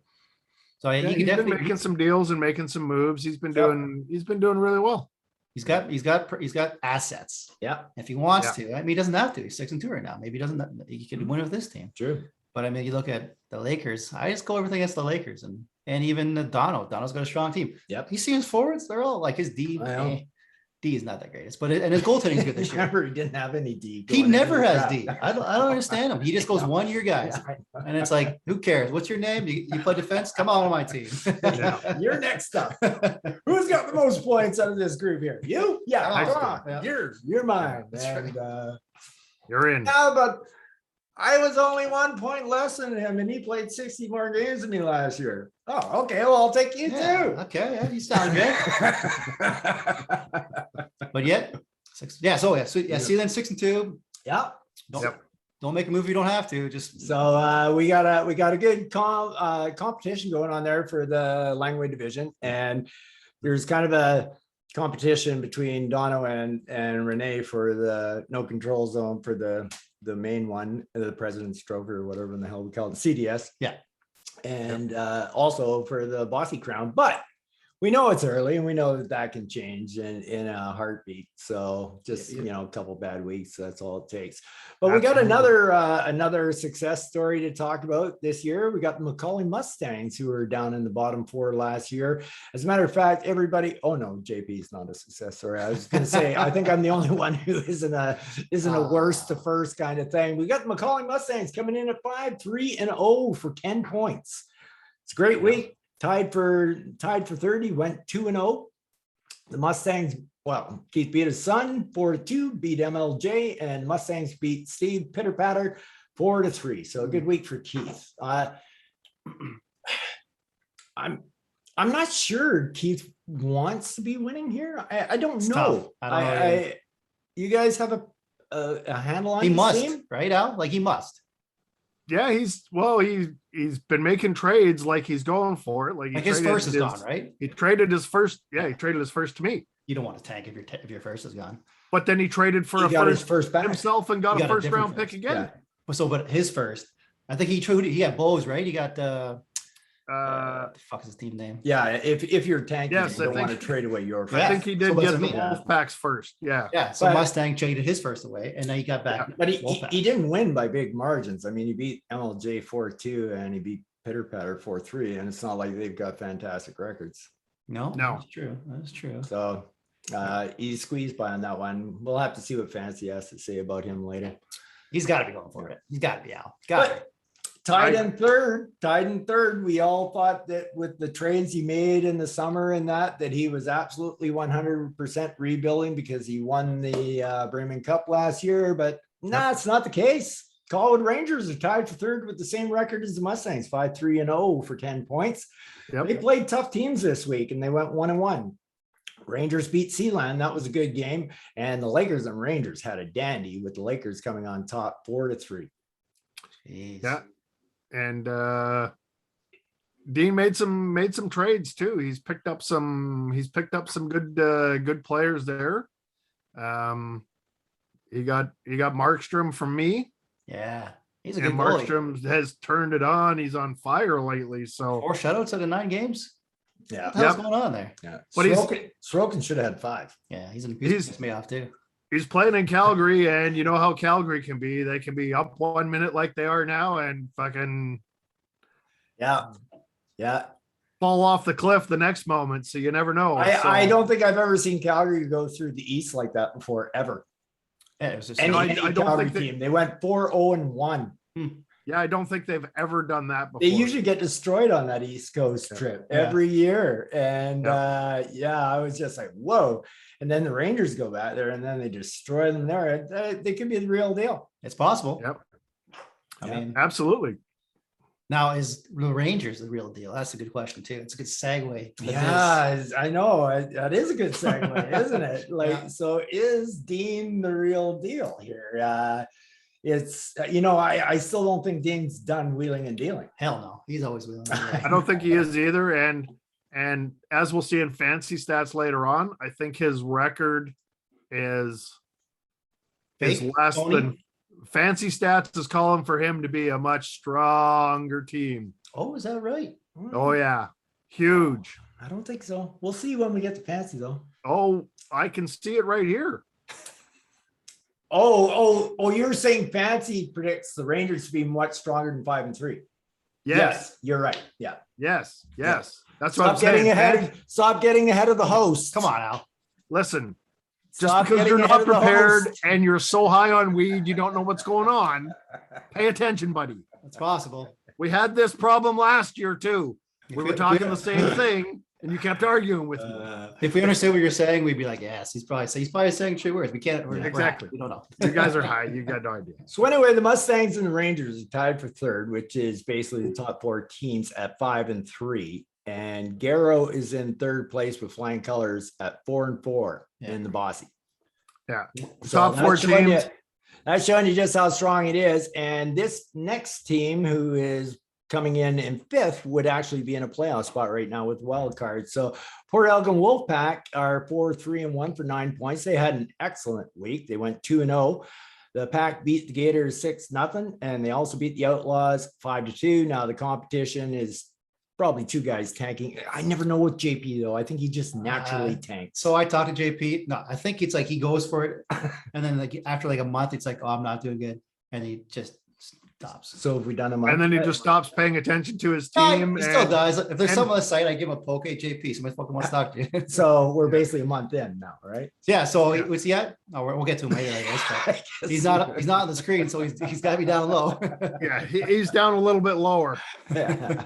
So Yeah, you he's can been definitely making some deals and making some moves. He's been Yeah. doing really well. he's got assets. yeah, If he wants to. I mean, he doesn't have to. He's 6-2 right now. Maybe he doesn't. He could win with this team. true. But I mean, you look at the Lakers. I just go everything against the Lakers and even Dono's got a strong team. Yep. You see his forwards; they're all like his D. I know. D is not that greatest, but and his goaltending's good this year. Remember, he didn't have any D. He going never into the has draft. D. I don't understand him. He just goes 1 year guys, and it's like, who cares? What's your name? You play defense? Come on my team. Yeah. You're next up. Who's got the most points out of this group here? You? Yeah, That's come on. good. Yeah. You're mine. That's And, You're in. yeah, but I was only 1 point less than him, and he played 60 more games than me last year. Oh, okay. Well, I'll take you Yeah, too. okay, yeah, you sound good. But yet, see then 6-2. Yeah. Don't, Yep. don't make a move you don't have to. Just So we got a good competition going on there for the Langway division, and there's kind of competition between Dono and Renee for the no control zone for the main one, the President's Trophy or whatever in the hell we call it, CDS. Yeah. And also for the Bossy Crown. But we know it's early and we know that can change in a heartbeat. So just, a couple bad weeks, that's all it takes. But we got another success story to talk about this year. We got the Macaulay Mustangs, who were down in the bottom 4 last year. As a matter of fact, everybody, oh no, JP is not a success story. I was going to say, I think I'm the only one who isn't a worst to first kind of thing. We got the Macaulay Mustangs coming in at 5-3-0 for 10 points. It's a great week. Tied for 30, went 2-0. The Mustangs, well, Keith beat his son 4-2, beat MLJ, and Mustangs beat Steve Pitter Patter 4-3. So a good week for Keith. I'm not sure Keith wants to be winning here. I don't It's know. tough. I don't know. You guys have a handle on He this must, team? right, Al? Like he must. Yeah, he's been making trades like he's going for it. Like His first is gone, right? He traded his first. Yeah, he traded his first to me. You don't want to tank if your first is gone. But then he traded for He a got his first first back. himself and got He a got a first different round pick first. again. But his first, I think he traded. He got Bose, right? He got what the fuck is his team name? Yeah, if you're tanking, Yes, you I don't want to think- trade away your I first. think he So did that's get what I the mean. Wolfpacks first. Yeah. Yeah, so But- Mustang traded his first away, and then he got back. But he Wolfpack. didn't win by big margins. I mean, he beat MLJ 4-2 and he beat Pitter Patter 4-3. And it's not like they've got fantastic records. No. That's true. That's true. So he's squeezed by on that one. We'll have to see what Fancy has to say about him later. He's got to be going for it. He's got to be Al. Got But tied in third. We all thought that with the trades he made in the summer and that he was absolutely 100% rebuilding because he won the Bremen Cup last year. But it's not the case. Colwood Rangers are tied for third with the same record as the Mustangs, 5-3-0 for 10 points. Yep. They played tough teams this week and they went 1-1. Rangers beat Sealand. That was a good game. And the Lakers and Rangers had a dandy with the Lakers coming on top 4-3. Jeez. Yeah. And Dean made some trades too. He's picked up some good players there. He got Markstrom from me. Yeah. He's a good And goalie. Markstrom has turned it on. He's on fire lately. So 4 shutouts out of 9 games. Yeah. What the hell's going on there? Yeah. But he's- Sorokin should have had 5. Yeah, he's He's- pissed me off too. he's playing in Calgary, and you know how Calgary can be. They can be up 1 minute like they are now and fucking Yeah. Yeah. fall off the cliff the next moment. So you never know. I don't think I've ever seen Calgary go through the East like that before, ever. Yeah, it was just Any, I any don't Calgary think that- team. They went 4-0-1. Yeah, I don't think they've ever done that before. They usually get destroyed on that East Coast Yeah. trip Yeah. every year. And Yeah. I was just like, whoa. And then the Rangers go back there and then they destroy them there. They could be the real deal. it's possible. Yep. I Yeah. mean, Absolutely. now is the Rangers the real deal? That's a good question too. It's a good segue. to this. Yeah, I know. That is a good segue, isn't it? Like, Yeah. so is Dean the real deal here? It's, I still don't think Dean's done wheeling and dealing. Hell no. He's always willing. I don't think he is either. And as we'll see in fancy stats later on, I think his record is Fake, less phony? than fancy stats is calling for him to be a much stronger team. Oh, is that right? Oh yeah. Huge. I don't think so. We'll see when we get to Fancy though. Oh, I can see it right here. Oh, you're saying Fancy predicts the Rangers to be much stronger than 5-3. Yes. You're right. Yeah. Yes. That's what I'm Stop getting saying. stop getting ahead of the host. Come on, Al. Listen, just Stop because getting you're ahead not of the prepared host. and you're so high on weed, you don't know what's going on. Pay attention, buddy. It's possible. We had this problem last year too. We were talking the same thing, and you kept arguing with me. If we understood what you're saying, we'd be like, yes, he's probably saying true words. We can't. We're Exactly. We don't know. You guys are high. You got no idea. So anyway, the Mustangs and the Rangers are tied for third, which is basically the top 4 teams at 5-3. And Garrow is in third place with flying colors at 4-4 in the Bossy. Yeah. So Top 4 that's showing teams. That's showing you just how strong it is. And this next team, who is coming in fifth would actually be in a playoff spot right now with wild cards. So Port Elgin Wolfpack are 4-3-1 for 9 points. They had an excellent week. They went 2-0. The Pack beat the Gators 6-0, and they also beat the Outlaws 5-2. Now the competition is probably two guys tanking. I never know with JP though. I think he just naturally tanks. So I talked to JP. No, I think it's like he goes for it, and then like after like a month, it's like, oh, I'm not doing good, and he just stops. So have we done a month? And then he just stops paying attention to his No, team. he still and- does. If there's and- someone on the site, I give him a poke. Hey, JP, somebody fucking wants to talk to you. So we're basically a month in now, right? Yeah. So Yeah. was he at? Oh, we'll get to him later, I guess. But I guess he's not. He's not on the screen, so he's got to be down low. Yeah, he's down a little bit lower. Yeah.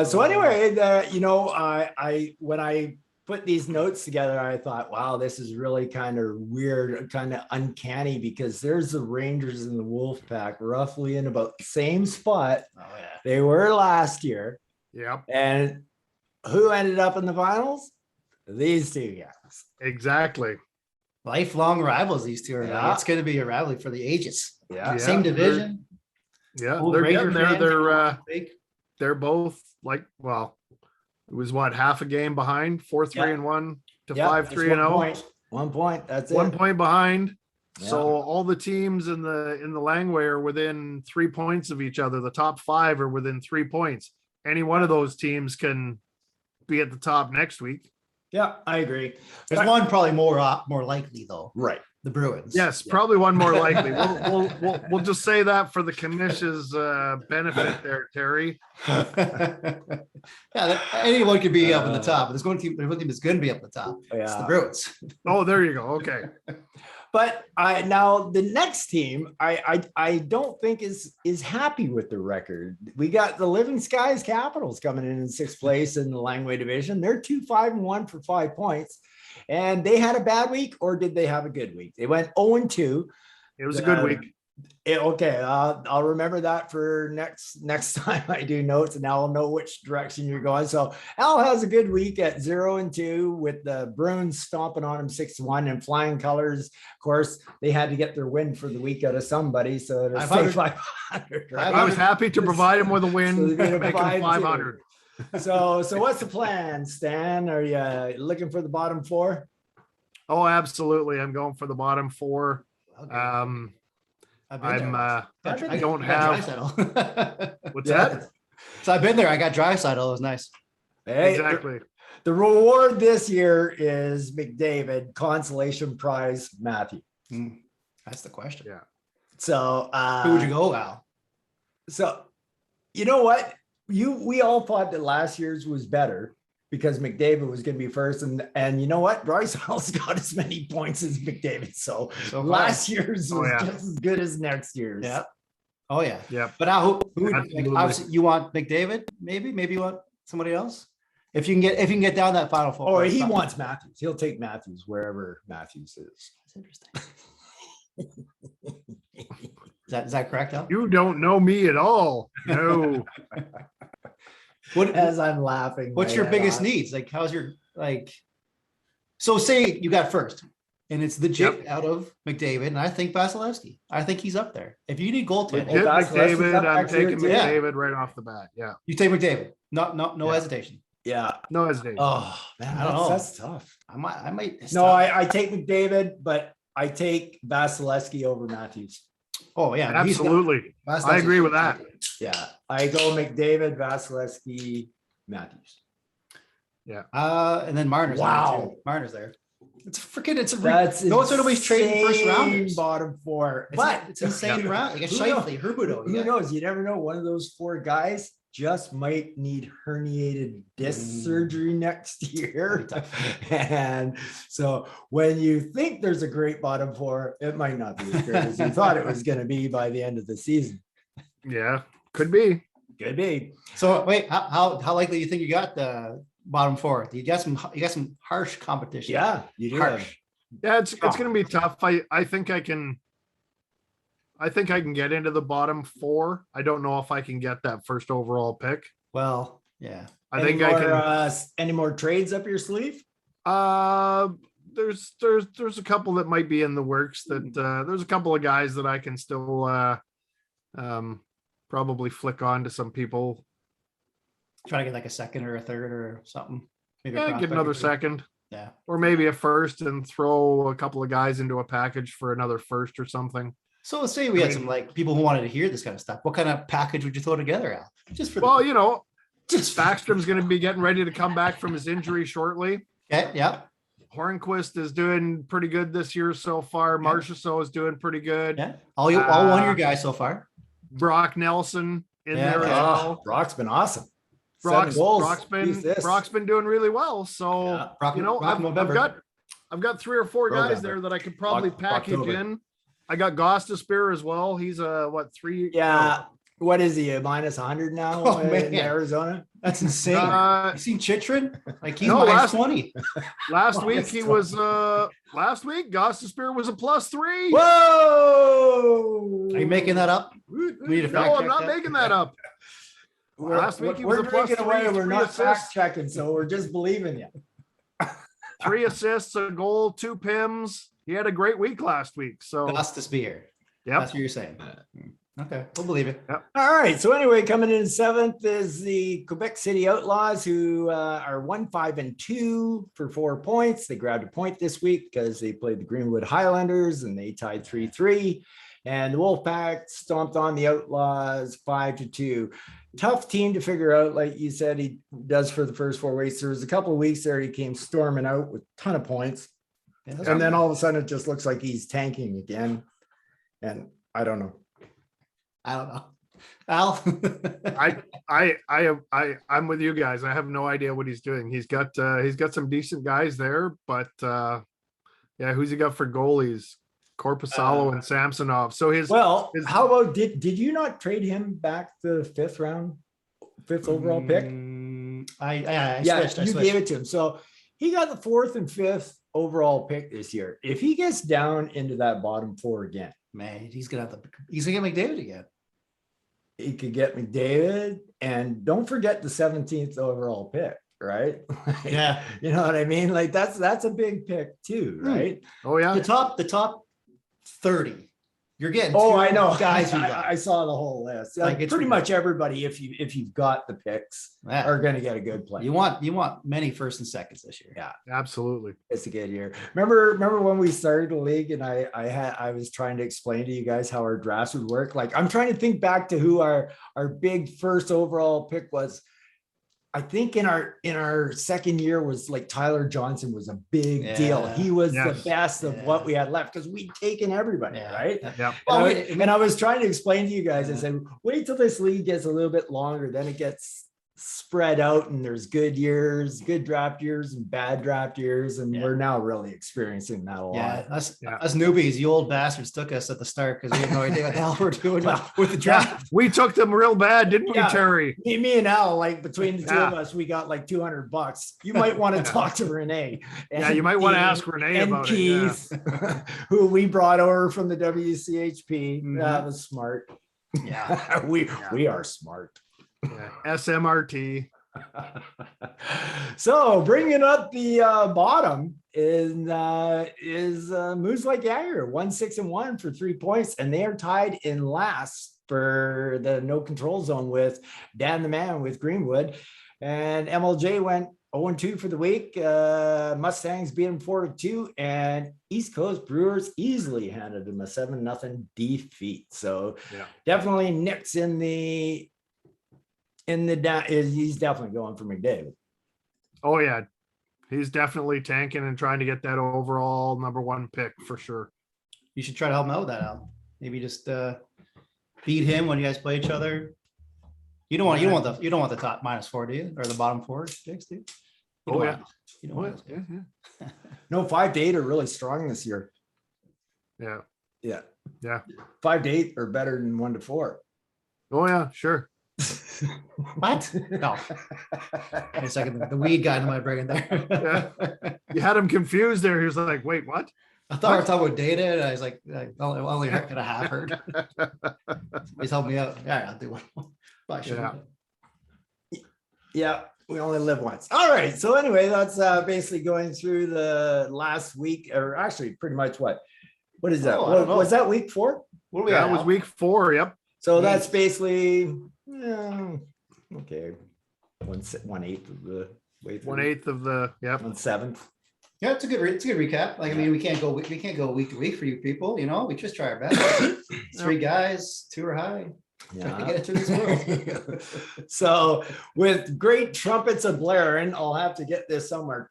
So anyway, I when I put these notes together, I thought, wow, this is really kind of weird, kind of uncanny, because there's the Rangers and the Wolfpack roughly in about the same spot Oh yeah. they were last year. Yep, And who ended up in the finals? These two guys. exactly. Lifelong rivals. These two are. Yeah. It's going to be a rivalry for the ages. Yeah. Yeah, Same they're- division. Yeah, Old they're Ranger getting there. fans, They're big. they're both like, well, it was what, half a game behind, 4-3-1 to Yeah, 5-3-0. 1 point. That's One it. point behind. Yeah. So all the teams in the Langway are within 3 points of each other. The top 5 are within 3 points. Any one of those teams can be at the top next week. Yeah, I agree. There's one probably more likely though. Right. The Bruins. Yes, Yeah. probably one more likely. We'll just say that for the Commish's benefit there, Terry. Yeah, anyone could be up in the top. But there's one team that's going to be up at the top. It's the Yeah. Bruins. Oh, there you go. Okay. But now the next team, I don't think is happy with the record. We got the Living Skies Capitals coming in sixth place in the Langway division. They're 2-5-1 for 5 points, and they had a bad week, or did they have a good week? They went 0-2. It was a good week. Okay, I'll remember that for next time I do notes, and now I'll know which direction you're going. So Al has a good week at 0-2 with the Bruins stomping on him 6-1 and flying colors. Of course, they had to get their win for the week out of somebody, so they're 500. right? I was happy to provide him with a So win, they made it make him 5-2. 500. So what's the plan, Stan? Are you looking for the bottom 4? Oh, absolutely. I'm going for the bottom 4. Okay. I've been there. I don't got have. Draisaitl. What's Yeah. that? So I've been there. I got Draisaitl. It was nice. Hey, Exactly. the reward this year is McDavid, consolation prize Matthew. That's the question. Yeah. So Who would you go, Al? So you know what? We all thought that last year's was better because McDavid was going to be first, and you know what? Bryce got as many points as McDavid. So So last year's Oh, was yeah. just as good as next year's. Yeah. Oh yeah. Yeah. But now who would, like, Absolutely. obviously you want McDavid? Maybe you want somebody else. If you can get down that final 4. Oh, he wants Matthews. He'll take Matthews wherever Matthews is. That's interesting. Is that correct, Al? You don't know me at all. No. What As I'm laughing. What's my your head biggest off. needs? Like, how's your like? So say you got first, and it's legit out of McDavid, and I think Vasilevsky. I think he's up there. If you need goaltending, Legit that's McDavid. up I'm next year taking too. Yeah. McDavid right off the bat. Yeah. you take McDavid. No Yeah. hesitation. Yeah. No hesitation. Oh man, I don't know. that's tough. I might. it's No, tough. I take McDavid, but I take Vasilevsky over Matthews. Oh yeah, he's got- Absolutely. I Vasilevsky's agree with got- that. Yeah, I go McDavid, Vasilevsky, Matthews. And then Marner's Wow. there too. Marner's there. It's freaking. It's a That's no one's nobody's trading first insane rounders. bottom 4. But But it's insane round. Like a Who knows? Shifley, Herbudo. who knows? You never know. One of those 4 guys just might need herniated disc surgery next year. And so when you think there's a great bottom 4, it might not be as great as you thought it was going to be by the end of the season. Yeah. Could be. Could be. So wait, how likely do you think you got the bottom 4? You got some harsh competition. Yeah, you do. Harsh. Yeah, it's going to be tough. I think I can get into the bottom 4. I don't know if I can get that first overall pick. Well, yeah. I think I can. Any more trades up your sleeve? There's a couple that might be in the works. That there's a couple of guys that I can still probably flick on to some people. Try to get like a second or a third or something. Maybe a Yeah, get prospect or another two. second. Yeah. Or maybe a first and throw a couple of guys into a package for another first or something. So let's say we had some like people who wanted to hear this kind of stuff. What kind of package would you throw together, Al? Just for Well, just Backstrom's going to be getting ready to come back from his injury shortly. okay, yeah, Hornquist is doing pretty good this year so far. Yeah. Marchessault is doing pretty good. yeah. All one of your guys so far. Brock Nelson in Yeah, there as yeah. well. Brock's been awesome. Brock's 7 goals. Piece this. Brock's been doing really well. So Yeah, Brock- Brock I've November. got 3 or 4 guys November. there that I could probably package October. in. I got Gostisbehere as well. He's a 3? Yeah. What is he? A minus 100 now Oh, in man. Arizona? That's insane. You seen Chitrin? Like he's No, minus last- 20. Last Oh, week that's he tough. was last week Gostisbehere was a +3. Whoa! Are you making that up? We need to fact No, I'm check not that. making that up. We're, Last week he was we're a drinking +3, away. We're 3 not assists. fact checking, so we're just believing you. 3 assists, a goal, 2 PIMs. He had a great week last week. So Gostisbehere. yep. That's what you're saying. Okay, we'll believe it. All right. So anyway, coming in 7th is the Quebec City Outlaws, who are 1-5-2 for 4 points. They grabbed a point this week because they played the Greenwood Highlanders and they tied 3-3. And the Wolfpack stomped on the Outlaws 5-2. Tough team to figure out, like you said, he does for the first 4 weeks. There was a couple of weeks there he came storming out with a ton of points. Yeah, And then all of a sudden it just looks like he's tanking again. And I don't know. I don't know. Al. I'm with you guys. I have no idea what he's doing. He's got some decent guys there, but yeah, who's he got for goalies? Corpusalo and Samsonov. So Well, his- how about did you not trade him back the 5th round, 5th overall pick? I Yeah, switched. I you switched. gave it to him. So he got the 4th and 5th overall pick this year. If he gets down into that bottom 4 again, Man, he's gonna get McDavid again. he could get McDavid, and don't forget the 17th overall pick, right? Yeah. You know what I mean? Like that's a big pick too, right? oh yeah, The top 30. You're getting Oh, two I know. guys who got. I saw the whole list. Like, Like it's pretty much everybody, if you've got the picks, Yeah. are going to get a good play. You want many first and seconds this year. Yeah. absolutely. It's a good year. Remember when we started the league and I was trying to explain to you guys how our drafts would work. Like I'm trying to think back to who our big first overall pick was. I think in our second year was like Tyler Johnson was a big deal. Yeah. He was Yes. the best of Yeah. what we had left because we'd taken everybody, Yeah. right? Yeah. Well, And I was trying to explain to you guys, I Yeah. said, wait till this league gets a little bit longer, then it gets spread out and there's good years, good draft years and bad draft years. And Yeah. we're now really experiencing that a lot. Yeah, us Yeah. newbies, you old bastards took us at the start because we had no idea what the hell we're doing with the draft. We took them real bad, didn't we, Yeah. Terry? Me and Al, like between the two Yeah. of us, we got like $200. You might want to talk to Renee. Yeah, you might want to ask Renee and about it. Yeah. Keith, who we brought over from the WCHP. Mhm. That was smart. Yeah. we are smart. Yeah. SMRT. So bringing up the bottom is Moose Lake Jagger 1-6-1 for 3 points, and they are tied in last for the no control zone with Dan the Man with Greenwood, and MLJ went 0-2 for the week. Mustangs beat them 4-2, and East Coast Brewers easily handed them a 7-0 defeat. So Yeah. definitely Nick's in the he's definitely going for McDavid. Oh yeah, he's definitely tanking and trying to get that overall #1 pick for sure. You should try to help him out with that, Al. Maybe just beat him when you guys play each other. You don't want the top -4, do you? Or the bottom 4 picks, do you? You don't Oh, want- You don't want those guys. Yeah. No, 5 to 8 are really strong this year. Yeah. Yeah. Yeah. 5 to 8 are better than 1 to 4. Oh yeah, sure. What? No. Wait a second. The weed guy might bring in there. You had him confused there. He was like, wait, what? I thought we were talking about data, and I was like, I only heard a half heard. He's helping me out. Yeah, I'll do one. Probably shouldn't. Yeah, we only live once. All right. So anyway, that's basically going through the last week, or actually pretty much what is that? Oh, I don't know. Was that week 4? What do we That at, was Al? week 4. Yep. So that's basically, yeah, okay. 1/8 of the way through. 1/8 of the, yep. 1/7. Yeah, it's a good recap. Like, I mean, we can't go week to week for you people, you know, we just try our best. 3 guys, 2 are high. Trying to get it through this world. So with great trumpets a blaring, I'll have to get this somewhere.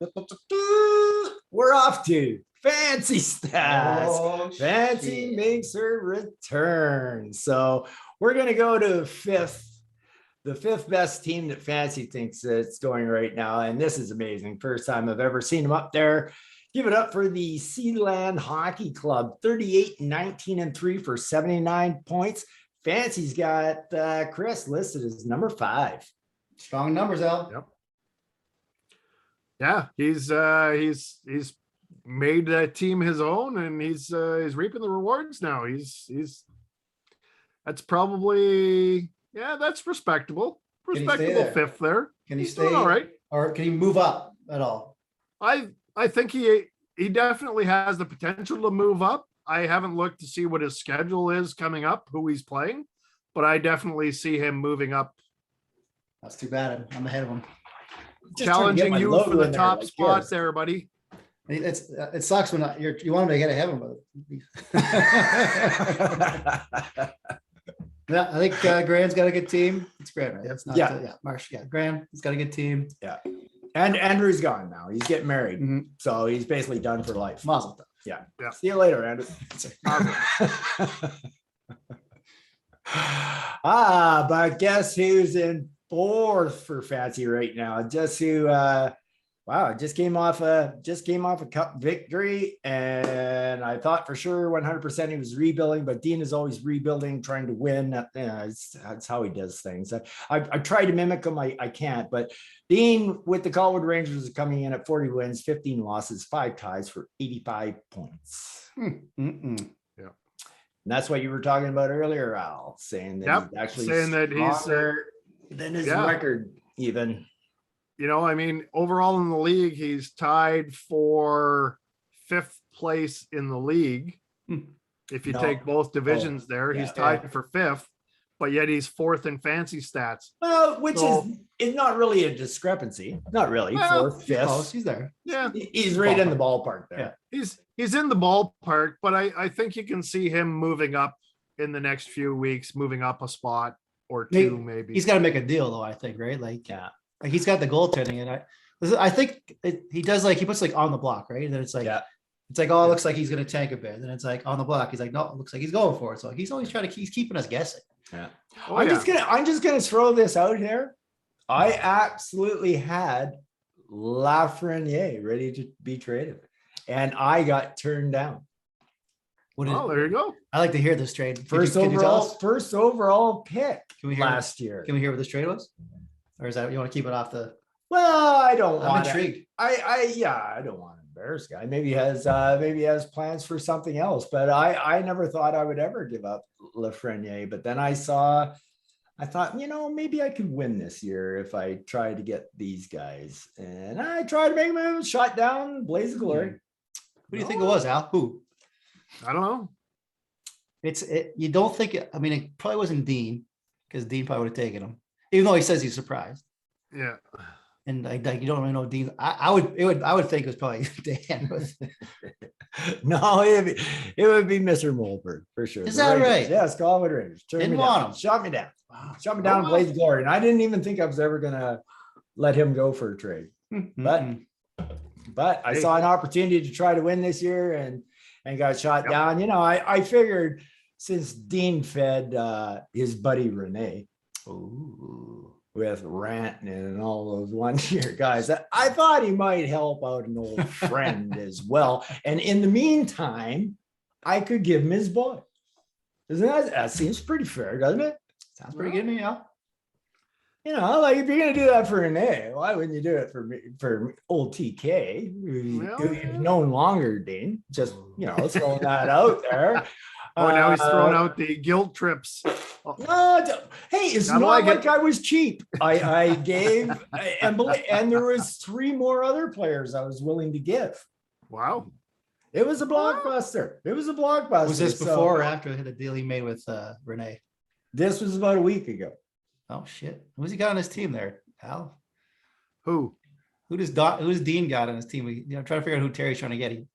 We're off to Fancy Stats. Oh, Fancy shit. makes her return. So we're going to go to the 5th best team that Fancy thinks it's going right now. And this is amazing. First time I've ever seen them up there. Give it up for the Sealand Hockey Club, 38-19-3 for 79 points. Fancy's got Chris listed as number 5. Strong numbers, Al. Yep. Yeah, he's made that team his own, and he's reaping the rewards now. That's probably, yeah, that's respectable. Can he stay Respectable there? 5th there. Can he He's stay doing all right. or can he move up at all? I think he definitely has the potential to move up. I haven't looked to see what his schedule is coming up, who he's playing, but I definitely see him moving up, That's too bad. I'm ahead of him. Just trying to get challenging my you logo for the in there top like spot yours. there, buddy. It sucks when you want him to get ahead of him, but yeah, I think Graham's got a good team. It's Graham, right? It's not, Yeah. Marsh. Yeah, Graham. He's got a good team. And Andrew's gone now. He's getting married. Mhm. So he's basically done for life. Mazel tov. Yeah. Yeah. See you later, Andrew. But guess who's in 4th for Fancy right now? Just who just came off a cup victory, and I thought for sure 100% he was rebuilding, but Dean is always rebuilding, trying to win. That's how he does things. I tried to mimic him. I can't, but Dean with the Colwood Rangers is coming in at 40 wins, 15 losses, 5 ties for 85 points. Mm-mm. And that's what you were talking about earlier, Al, saying that he's actually saying that he's stronger than his record even. You know, I mean, overall in the league, he's tied for 5th place in the league. If you take both divisions there, he's tied for 5th, but yet he's 4th in Fancy Stats. Well, which is not really a discrepancy. Not really. Well, 4th, 5th. Close, he's there. Yeah, He's right in the ballpark there. he's in the ballpark, but I think you can see him moving up in the next few weeks, moving up a spot or 2, maybe. He's got to make a deal, though. I think, right? Like he's got the goaltending, and I think he does. Like he puts like on the block, right? And then it's like, oh, it looks like he's gonna tank a bit. And then it's like on the block, he's like, no, it looks like he's going for it. So he's always he's keeping us guessing. Yeah. Oh, I'm just gonna throw this out here. I absolutely had Lafreniere ready to be traded, and I got turned down. There you go. I like to hear this trade. First overall pick Can we hear last year. Can we hear what this trade was? Or is that you want to keep it off the? Well, I don't I'm want intrigued. I don't want to embarrass guy. Maybe he has plans for something else, but I never thought I would ever give up Lafreniere. But then I thought, maybe I could win this year if I try to get these guys. And I tried to make him shot down, blaze of glory. Who do you think it was, Al? Who? I don't know. You don't think it, I mean, it probably wasn't Dean, because Dean probably would have taken him, even though he says he's surprised. Yeah. And like you don't really know Dean. I would think it was probably Dan. No, it would be Mr. Mulberg for sure. Is The that Rangers. right? Yes, Colwood Rangers. Didn't want him. Shot me down. Wow. Shot me down and blaze of glory. And I didn't even think I was ever gonna let him go for a trade. But I saw an opportunity to try to win this year and got shot down. I figured since Dean fed his buddy Renee with ranting and all those 1-year guys, I thought he might help out an old friend as well. And in the meantime, I could give him his boy. That seems pretty fair, doesn't it? Sounds pretty good to me, Al. Like if you're gonna do that for Renee, why wouldn't you do it for old TK, who you've known longer, Dean? Just throwing that out there. Oh, now he's throwing out the guilt trips. No, hey, it's not like I was cheap. I gave, and there was 3 more other players I was willing to give. Wow. It was a blockbuster. Was Was this before or after the deal he made with Renee? This was about a week ago. Oh shit. Who's he got on his team there, Al? Who? Who's Dean got on his team? I'm trying to figure out who Terry's trying to get. He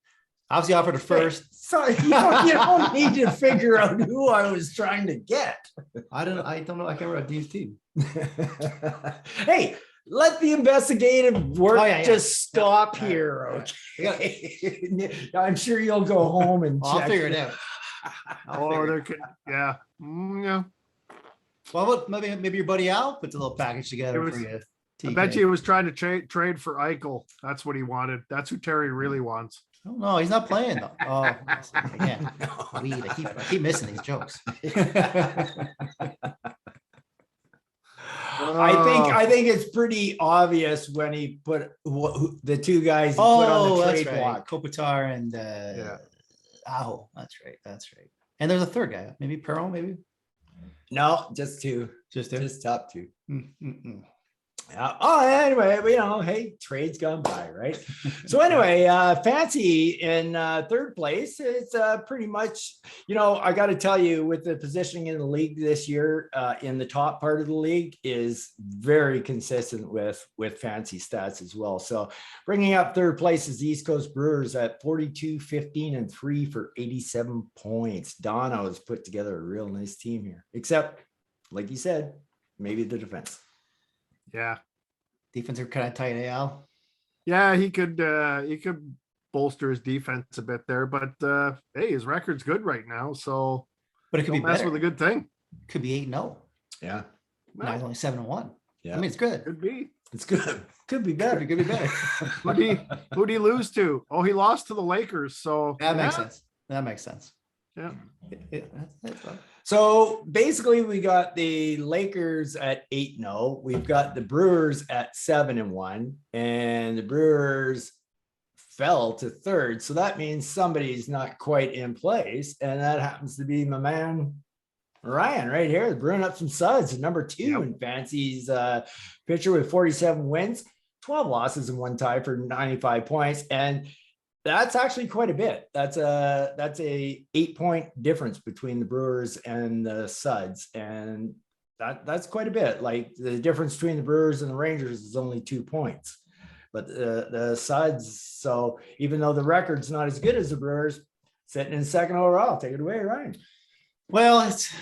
obviously offered a first. Sorry, you don't need to figure out who I was trying to get. I don't know. I can't remember Dean's team. Hey, let the investigative work just stop Yeah. here. Okay. I'm sure you'll go home and I'll check. figure it out. Oh, there could, yeah. Yeah. Well, what, maybe your buddy Al puts a little package together It for was- you. I bet you he was trying to trade for Eichel. That's what he wanted. That's who Terry really wants. Oh, no, he's not playing though. Oh, again, weed. I keep missing these jokes. I think it's pretty obvious when he put the two guys he put on the that's trade right. block. Kopitar and Aho. That's right. And there's a third guy, maybe Perron, maybe No, just two. just there. Just top two. Mm-mm-mm. Oh, anyway, hey, trade's gone by, right? So anyway, Fancy in third place. It's pretty much, I got to tell you, with the positioning in the league this year, in the top part of the league is very consistent with Fancy stats as well. So bringing up third place is the East Coast Brewers at 42, 15, and 3 for 87 points. Dono has put together a real nice team here, except, like you said, maybe the defense. Yeah. Defense are kind of tight, Al. Yeah, he could bolster his defense a bit there, but hey, his record's good right now, so But it could be don't mess better. with a good thing. Could be 8-0. Yeah, Now he's only 7-1. yeah, I mean, it's good. Could be. it's good. Could be better. Could be better. Who'd he lose to? Oh, he lost to the Lakers. So That makes yeah, sense. That makes sense. Yeah. That's fine. So basically, we got the Lakers at 8-0. We've got the Brewers at 7-1, and the Brewers fell to third. So that means somebody's not quite in place, and that happens to be my man Ryan right here, brewing up some suds, number 2 in Fancy's pitcher with 47 wins, 12 losses, and 1 tie for 95 points, and that's actually quite a bit. That's a 8-point difference between the Brewers and the Suds. And that's quite a bit. Like the difference between the Brewers and the Rangers is only 2 points. But the Suds, so even though the record's not as good as the Brewers, sitting in second overall. Take it away, Ryan. Well, it's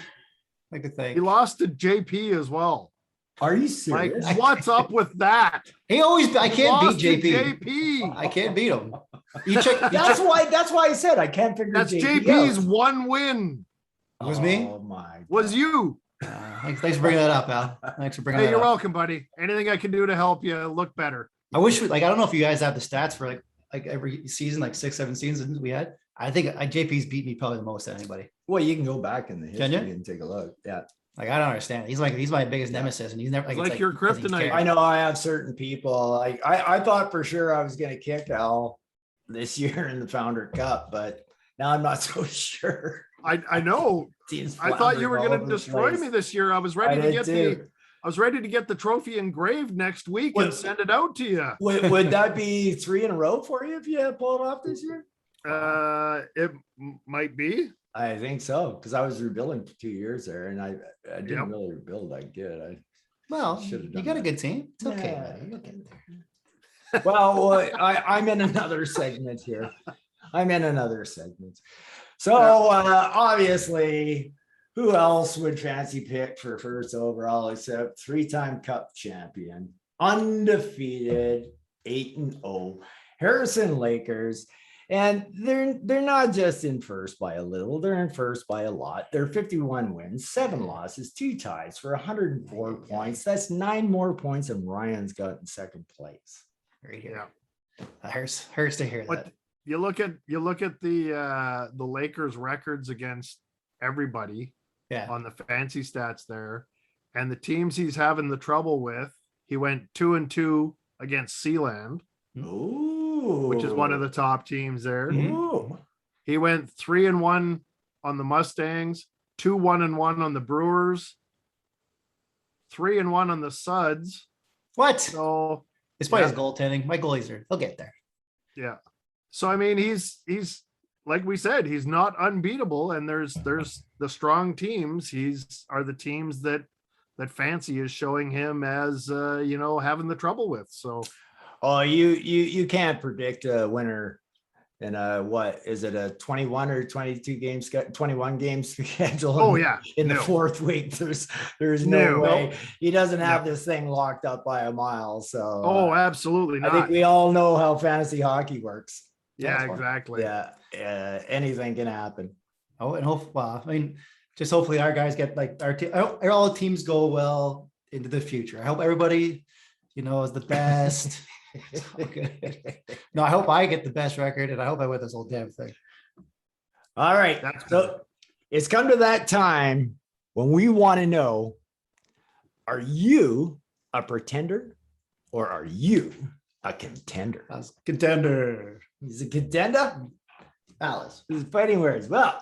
like to think. he lost to JP as well. Are you Like, serious? what's up with that? I He can't lost beat to JP. JP. I can't beat him. You check. That's why I said I can't figure That's JP JP's out. one win. Was me? Oh my Was you? Thanks for bringing that up, Al. Thanks for bringing Hey, that you're up. welcome, buddy. Anything I can do to help you look better. I wish, I don't know if you guys have the stats for like every season, like 6-7 seasons we had. I think JP's beat me probably the most of anybody. Well, you can go back in the Can you? history and take a look. Yeah. Like, I don't understand. He's my biggest nemesis, and he's never It's like it's your doesn't even kryptonite. care. I know I have certain people. Like I thought for sure I was going to kick Al this year in the Founder Cup, but now I'm not so sure. I know. Team's I thought you were floundering all going over to the destroy place. me this year. I was I ready to did get too. I was ready to get the trophy engraved next week What- and send it out to you. Would that be 3 in a row for you if you pull it off this year? It might be. I think so, because I was rebuilding for 2 years there, and I didn't Yep. really rebuild like good. Well, Should've you done got a that. good team. It's okay, Yeah. buddy. You'll get there. I'm in another segment here. So obviously, who else would Fancy pick for first overall except 3-time Cup champion, undefeated, 8-0, Harrison Lakers. And they're not just in first by a little, they're in first by a lot. They're 51 wins, 7 losses, 2 ties for 104 points. That's 9 more points than Ryan's got in second place. Right here. Yeah. Hurts to hear What that. you look at the Lakers records against everybody Yeah. on the fancy stats there, and the teams he's having the trouble with. He went 2-2 against Sealand, Ooh. which is one of the top teams there. Ooh. He went 3-1 on the Mustangs, 2-1-1 on the Brewers, 3-1 on the Suds. What? So Despite his yeah. goaltending, my goalies they'll get there. yeah. So I mean, he's like we said, he's not unbeatable, and there's the strong teams. Are the teams that Fancy is showing him as having the trouble with. So Oh, you can't predict a winner in what is it, a 21 or 22 games, 21 games schedule? Oh yeah, in the fourth week. There's no way he doesn't have this thing locked up by a mile. So oh, absolutely not. I think we all know how fantasy hockey works. Yeah, exactly. Yeah, anything can happen. Oh, and just hopefully our guys get like all the teams go well into the future. I hope everybody, is the best. No, I hope I get the best record, and I hope I win this whole damn thing. All right. So it's come to that time when we want to know, are you a pretender or are you a contender? Contender. He's a contender. Alice. He's fighting words. Well,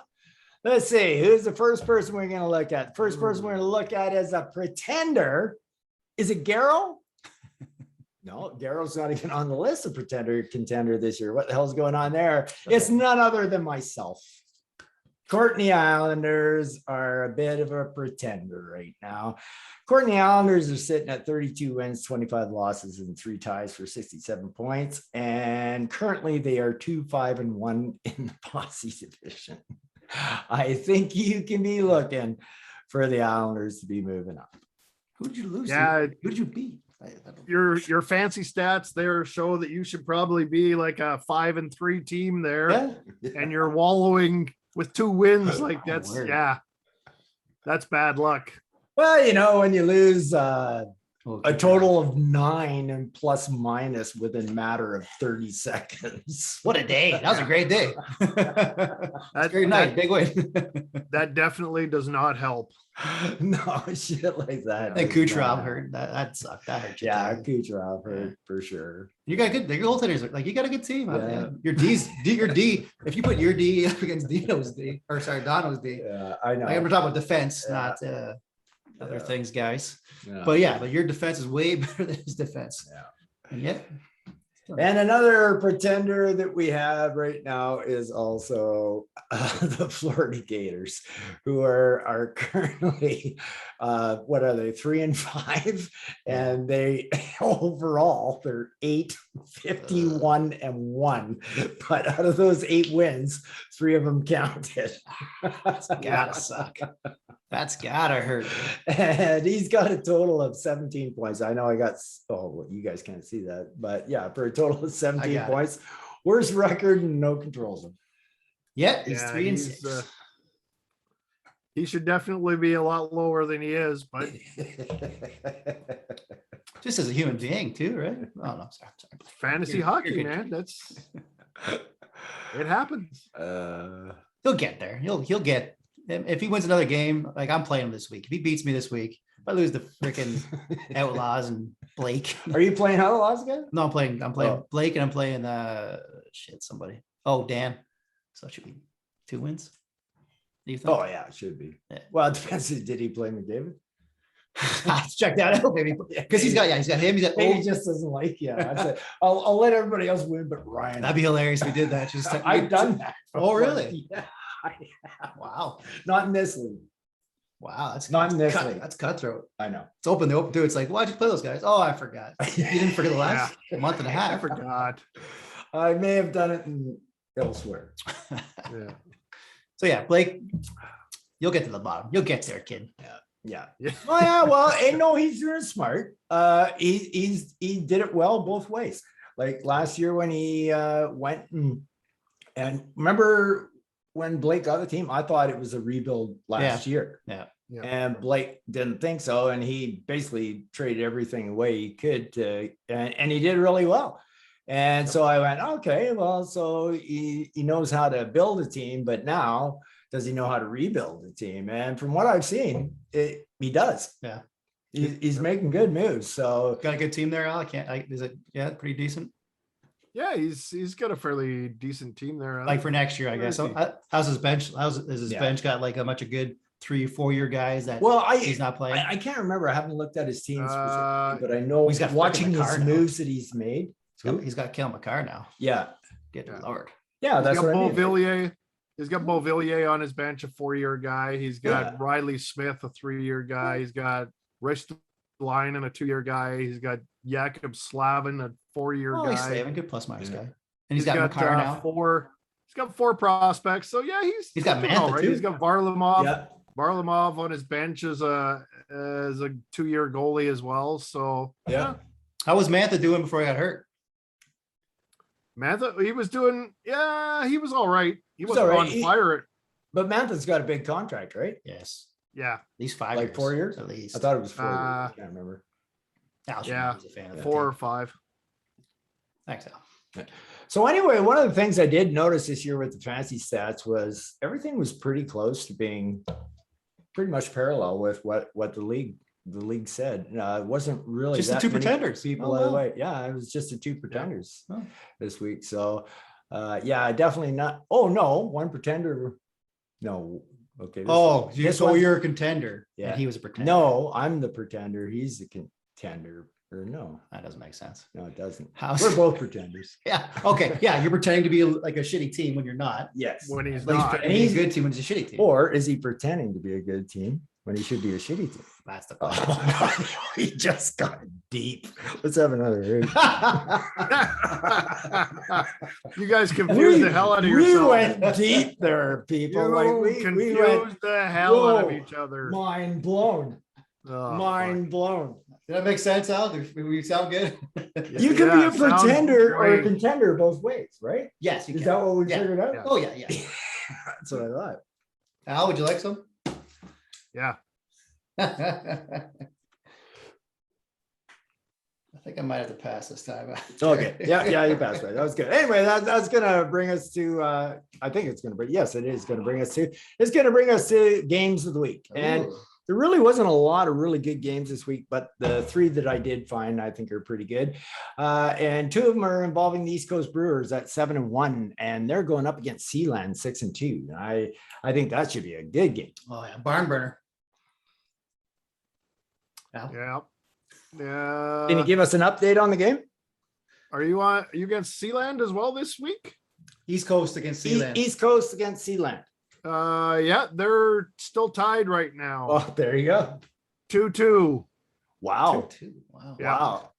let's see. Who's the first person we're going to look at? First person we're going to look at as a pretender. Is it Garrow? No, Garrow's not even on the list of contender this year. What the hell's going on there? It's none other than myself. Courtney Islanders are a bit of a pretender right now. Courtney Islanders are sitting at 32 wins, 25 losses, and 3 ties for 67 points. And currently they are 2-5-1 in the Posse division. I think you can be looking for the Islanders to be moving up. Who'd you lose? Yeah. Who'd you beat? Your fancy stats there show that you should probably be like a 5-3 team there, and you're wallowing with 2 wins. Like that's bad luck. Well, when you lose a total of 9 and plus minus within a matter of 30 seconds. What a day. That was a great day. That's a great night. Big win. That definitely does not help. No, shit like that. And Kucherov hurt. That sucked. That hurt. Yeah, Kucherov hurt for sure. You got good. The goaltenders like you got a good team. Yeah. Your D. If you put your D up against Dono's D, Yeah, I know. I'm talking about defense, not other things, guys. Yeah. But your defense is way better than his defense. Yeah. And another pretender that we have right now is also the Florida Gators, who are currently, what are they, 3-5? And they overall, they're 8-51-1. But out of those 8 wins, 3 of them counted. That's gotta suck. That's gotta hurt. And he's got a total of 17 points. I know you guys can't see that, but yeah, for a total of 17 points. Worst record and no controls him. Yeah, he's 3-6. He should definitely be a lot lower than he is, but just as a human being too, right? Oh no, sorry. Fantasy hockey, man. That's it happens. He'll get there. He'll get. If he wins another game, like I'm playing him this week. If he beats me this week, if I lose the freaking Outlaws and Blake. Are you playing Outlaws again? No, I'm playing Blake, and I'm playing somebody. Oh, Dan. So it should be 2 wins. Do you think? Oh yeah, it should be. Yeah. Well, it depends. Did he play McDavid? Let's check that out, maybe. Because he's got him. He's got. He just doesn't like you. I'll let everybody else win, but Ryan. That'd be hilarious. We did that. I've done that. Oh, really? Yeah. Wow. Not in this league. Wow, that's not in this league. That's cutthroat. I know. It's open to open too. It's like, why'd you play those guys? Oh, I forgot. You didn't forget the last month and a half. I forgot. I may have done it elsewhere. Yeah. So Blake, you'll get to the bottom. You'll get there, kid. Yeah. Oh yeah. Well, no, he's doing smart. He did it well both ways. Like last year when he went and remember when Blake got the team, I thought it was a rebuild last year. Yeah. And Blake didn't think so. And he basically traded everything away he could and he did really well. And so I went, okay, well, so he knows how to build a team, but now does he know how to rebuild a team? And from what I've seen, he does. Yeah. He's making good moves. So got a good team there, Al. Is it pretty decent? Yeah, he's got a fairly decent team there. Like for next year, I guess. So how's his bench? Has his bench got like a bunch of good 3-4 year guys that he's not playing? I can't remember. I haven't looked at his team specifically, but I know he's got watching his moves that he's made. He's got Kale McCarr now. Yeah. Good Lord. Yeah, He's that's got what I mean. Beauvillier. He's got Beauvillier on his bench, a 4-year guy. He's got Yeah. Riley Smith, a 3-year guy. He's got Ristolainen, a 2-year guy. He's got Jakob Slavin, a 4-year Oh, he's guy. Slavin, good plus minus Yeah. guy. And he's got Makar now. He's got 4 prospects. So yeah, He's got doing Mantha, all right. too. He's got Varlamov. Yeah. Varlamov on his bench as a 2-year goalie as well. So Yeah. How was Mantha doing before he got hurt? Mantha, he was doing, he was all right. He was wasn't all on right. fire. But Mantha's got a big contract, right? Yes. Yeah, At least 5 Like years. 4 years? At least. I thought it was 4 years. Uh, I can't remember. Al, yeah, he's a fan of the 4 or team. 5. Thanks, Al. So anyway, one of the things I did notice this year with the fantasy stats was everything was pretty close to being pretty much parallel with what the league said. It wasn't really Just the that 2 many pretenders. people Oh, that wow. way. Yeah, it was just the 2 pretenders Oh. this week. So yeah, definitely not. Oh no, 1 pretender. No. Okay. Oh, this so one's- you're a contender. Yeah. And he was a pretender. No, I'm the pretender. He's the contender. Or no, That doesn't make sense. no, it doesn't. How's We're both pretenders. Yeah. Okay. Yeah. You're pretending to be like a shitty team when you're not. Yes. When he's But he's not. pretending to be a good team when he's a shitty team. Or is he pretending to be a good team when he should be a shitty team? That's the Oh, question. he just got deep. Let's have another. You guys confused the hell out of We yourself. went deep there, people. You Like we confused went the hell out of whoa, each other. mind blown. Oh, Mind blown. Did that make sense, Al? Did we sound good? You can Yeah, be a pretender or a great. contender both ways, right? Yes. You Is can. that what we Yeah. figured out? Yeah. Oh, yeah. Yeah. That's what I thought. Al, would you like some? Yeah. I think I might have to pass this time. Okay. Yeah, you passed right. That was good. Anyway, that's gonna bring us to I think it's gonna bring it's gonna bring us to games of the week. And Ooh. there really wasn't a lot of really good games this week, but the 3 that I did find I think are pretty good. And 2 of them are involving the East Coast Brewers at 7-1, and they're going up against Sealand 6-2. I think that should be a good game. Oh, yeah. Barn burner. Al? Yeah. Yeah. Can you give us an update on the game? Are you against Sealand as well this week? East Coast against Sealand. East Coast against Sealand. Yeah, they're still tied right now. Oh, there you go. 2-2. Wow. 2-2. Wow. Yeah. Wow.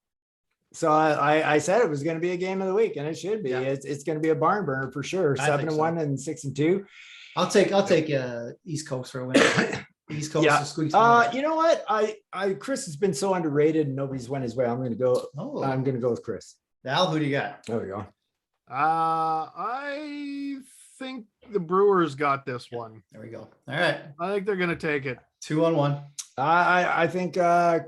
So I said it was going to be a game of the week, and it should be. Yeah. It's going to be a barn burner for sure. I think 7-1 and 6-2. I'll take East Coast for a win. East Coast Yeah. is squeaks in. You know what? Chris has been so underrated and nobody's went his way. I'm going to go with Chris. Al, who do you got? There we go. I think the Brewers got this one. There we go. All right. I think they're going to take it. 2-1. I think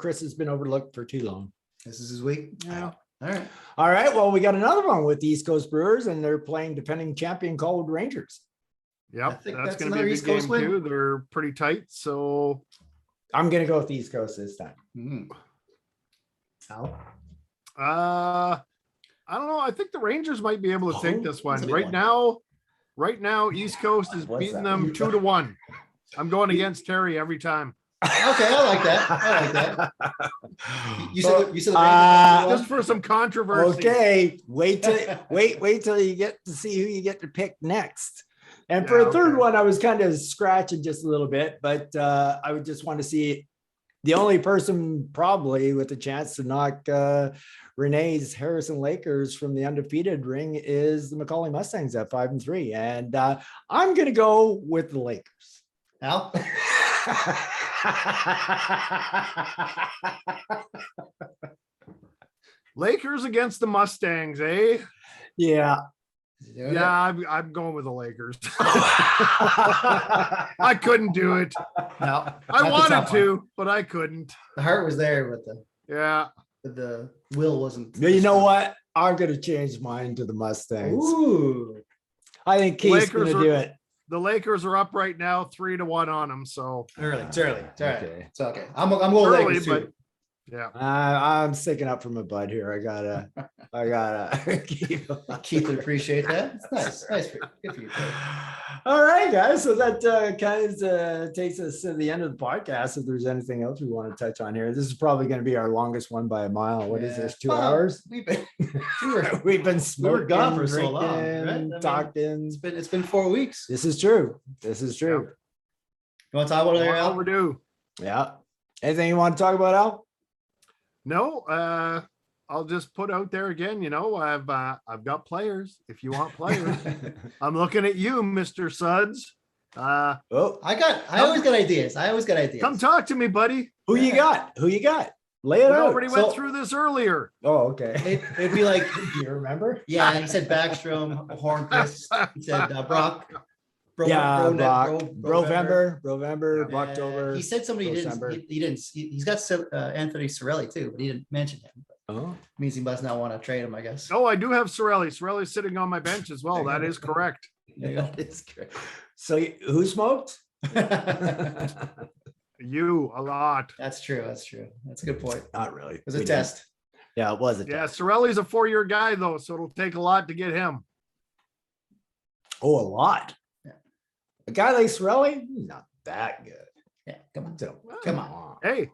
Chris has been overlooked for too long. This is his week. Yeah. All right. All right. Well, we got another one with the East Coast Brewers, and they're playing defending champion Colwood Rangers. Yep. I think That's that's going to be a another big East Coast game win. too. They're pretty tight. So I'm going to go with the East Coast this time. Al? I don't know. I think the Rangers might be able to take this one. that's a big Right now, East Coast is What's beating that? them 2-1. I'm going against Terry every time. Okay, I like that. I like that. You said the Rangers Just for some controversy. Okay, wait till you get to see who you get to pick next. And for Yeah, a third okay. one, I was kind of scratching just a little bit, but I would just want to see the only person probably with a chance to knock Renee's Harrison Lakers from the undefeated ring is the Macaulay Mustangs at 5-3. And I'm going to go with the Lakers. Al? Lakers against the Mustangs, eh? Yeah. Yeah, I'm going with the Lakers. I couldn't do it. No. I wanted to, but I couldn't. The heart was there, but Yeah. the will wasn't. You know what? I'm going to change mine to the Mustangs. Ooh. I think Keith's going Lakers to are- do it. The Lakers are up right now, 3-1 on them. So Early. It's early. It's all right. Okay. It's okay. I'm going early, Lakers but too. Yeah. I'm sticking up for my bud here. I gotta Keith would appreciate that. It's nice. Nice. Good for you. Terry. All right, guys. So that kind of takes us to the end of the podcast. If there's anything else we want to touch on here, this is probably going to be our longest one by a mile. What is Yeah. this? 2 Well, hours? We've been We've been smoking, gone for so long, drinking, right? I mean, talking. it's been 4 weeks. This is true. This is true. You want to talk about it, Long Al? overdue. Yeah. Anything you want to talk about, Al? No, I'll just put out there again, I've got players. If you want players, I'm looking at you, Mr. Suds. Oh, I always got ideas. Come talk to me, buddy. who you got? Who you got? Lay it We out. already went So- through this earlier. Oh, okay. It'd be like, Do you remember? yeah, he said Backstrom, Hornquist, he said Brock. Yeah, Brovember. Brovember, Yeah, October. he said somebody December. didn't. He didn't. He's got Anthony Cirelli too, but he didn't mention him. Oh, Means he must not want to trade him, I guess. Oh, I do have Sorelli. Sorelli's sitting on my bench as well. That is correct. Yeah. it's great. So who smoked? You a lot. That's true. That's true. That's a good point. It Not really. was a We didn't. test. Yeah, it was a Yeah, test. Sorelli's a 4-year guy though, so it'll take a lot to get him. Oh, a lot. Yeah. A guy like Sorelli, not that good. Yeah, come on. So, Come on. Hey,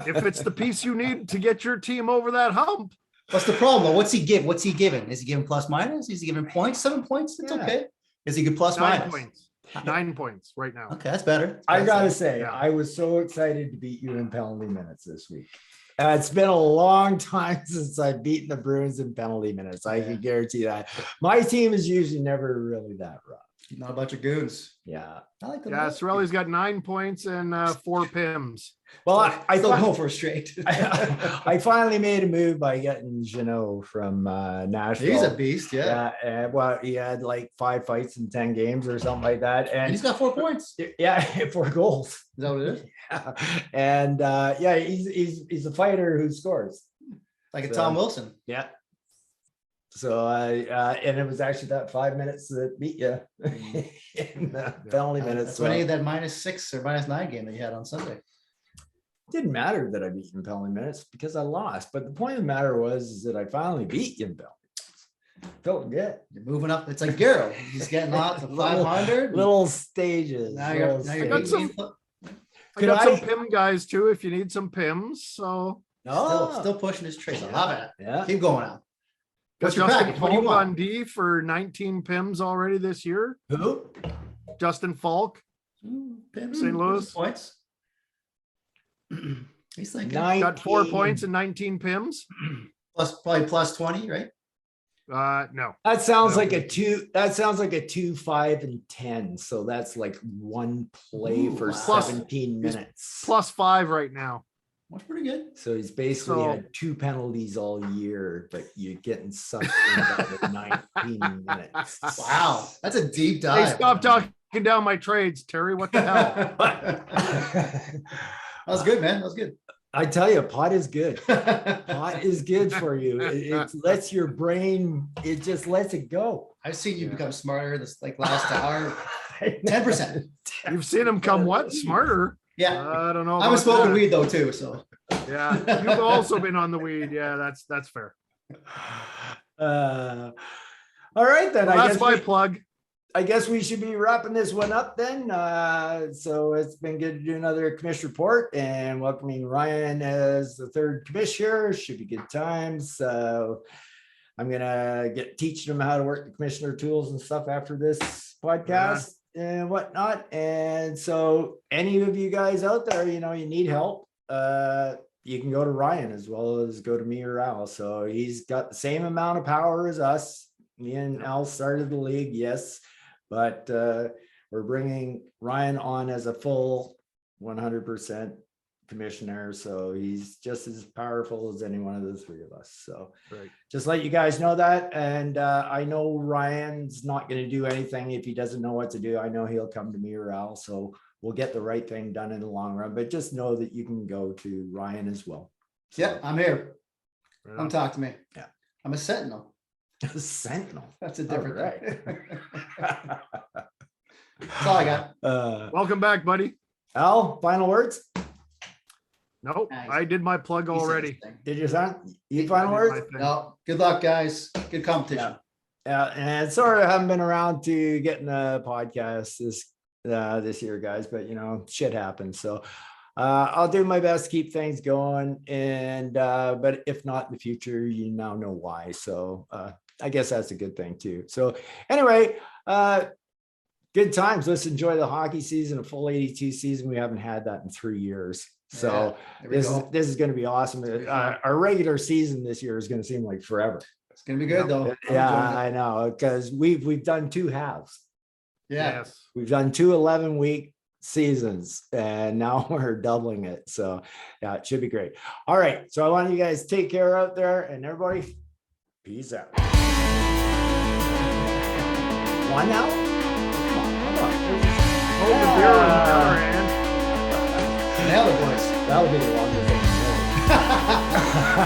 if it's the piece you need to get your team over that hump, What's the problem? Though? What's he give? What's he giving? Is he giving plus minus? Is he giving points? 7 points? It's Yeah. okay. Is he good plus 9 minus? points. 9 points right now. Okay, that's better. I That's gotta better. say, Yeah. I was so excited to beat you in penalty minutes this week. It's been a long time since I've beaten the Bruins in penalty minutes. I Yeah. can guarantee that. My team is usually never really that rough. Not a bunch of goons. Yeah. I like the Yeah, Sorelli's got 9 points and 4 PIMs. Well, I still thought go for a straight. I finally made a move by getting Jeannot from Nashville. He's a beast, yeah. Yeah, and well, he had like 5 fights in 10 games or something like that, And and he's got 4 points. Is yeah, 4 goals. that what it is? And yeah, he's a fighter who scores. Like a So- Tom Wilson. Yeah. So and it was actually that 5 minutes that beat you in the penalty minutes. That's when he So had that -6 or -9 game that you had on Sunday. it didn't matter that I beat you in penalty minutes because I lost. But the point of the matter was is that I finally beat you in penalty minutes. Felt good. You're moving up. It's like Garrow. He's getting out to 500. Little stages. Now little you're got stages. some- I Could got I- some PIM guys too if you need some PIMs. So still pushing his tricks. I love it. Yeah. Keep going out. got What's your Justin package? What do you Falk want? on D for 19 PIMs already this year. Who? Justin Falk. St. Louis. Points. He's thinking Got 4 19. points and 19 PIMs. probably plus 20, right? No. That sounds No. like a 2. That sounds like a 2, 5, and 10. So that's like one play Ooh, for wow. 17 minutes. Plus 5 right now. That's pretty good. So he's basically So- had 2 penalties all year, but you're getting sucked in with 19 minutes. Wow, that's a deep Hey, dive. stop talking down my trades, Terry. What the hell? That was good, man. That was good. I tell you, pot is good. Pot is good for you. It lets your brain, it just lets it go. I've seen you Yeah. become smarter this like last hour. 10%. You've seen him come what? Smarter? Yeah. I don't know. I was about smoking that. weed though too, so Yeah, you've also been on the weed. Yeah, that's fair. All right, then. Well, that's my we, plug. I guess we should be wrapping this one up then. So it's been good to do another Commish Report and welcoming Ryan as the 3rd Commish here. Should be good times. So I'm gonna teaching him how to work the commissioner tools and stuff after this podcast and whatnot. And so any of you guys out there, you need help, you can go to Ryan as well as go to me or Al. So he's got the same amount of power as us. Me and Al started the league, yes, but we're bringing Ryan on as a full 100% commissioner. So he's just as powerful as any one of the 3 of us. So Right. just let you guys know that. And I know Ryan's not going to do anything if he doesn't know what to do. I know he'll come to me or Al. So we'll get the right thing done in the long run. But just know that you can go to Ryan as well. So, yeah, I'm here. Right Come on. talk to me. Yeah. I'm a sentinel. Sentinel. That's a different All thing. That's all I got. Welcome back, buddy. Al, final words? Nope, Nice. I did my plug He said his already. thing. Did you sign? You I final I did words? my thing. No, good luck, guys. Good competition. And sorry I haven't been around to getting a podcast this year, guys, but shit happens. So I'll do my best to keep things going. And but if not in the future, you now know why. So I guess that's a good thing too. So anyway, good times. Let's enjoy the hockey season, a full 82 season. We haven't had that in 3 years. So There we go. this is going to be awesome. be fun. Our regular season this year is going to seem like forever. It's gonna be good though. I'm Yeah, enjoying it. I know, because we've done 2 halves. Yeah. Yes. We've done 2 11-week seasons, and now we're doubling it. So yeah, it should be great. All right. So I want you guys to take care out there, and everybody, peace out. One now? Come on. Hold the beer in the other hand. Nailed it, boys. That'll be the longest thing.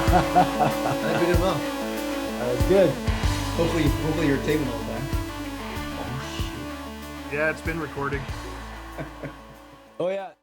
I think we did well. That was good. Hopefully you're taping all the time. Yeah, it's been recording. Oh yeah.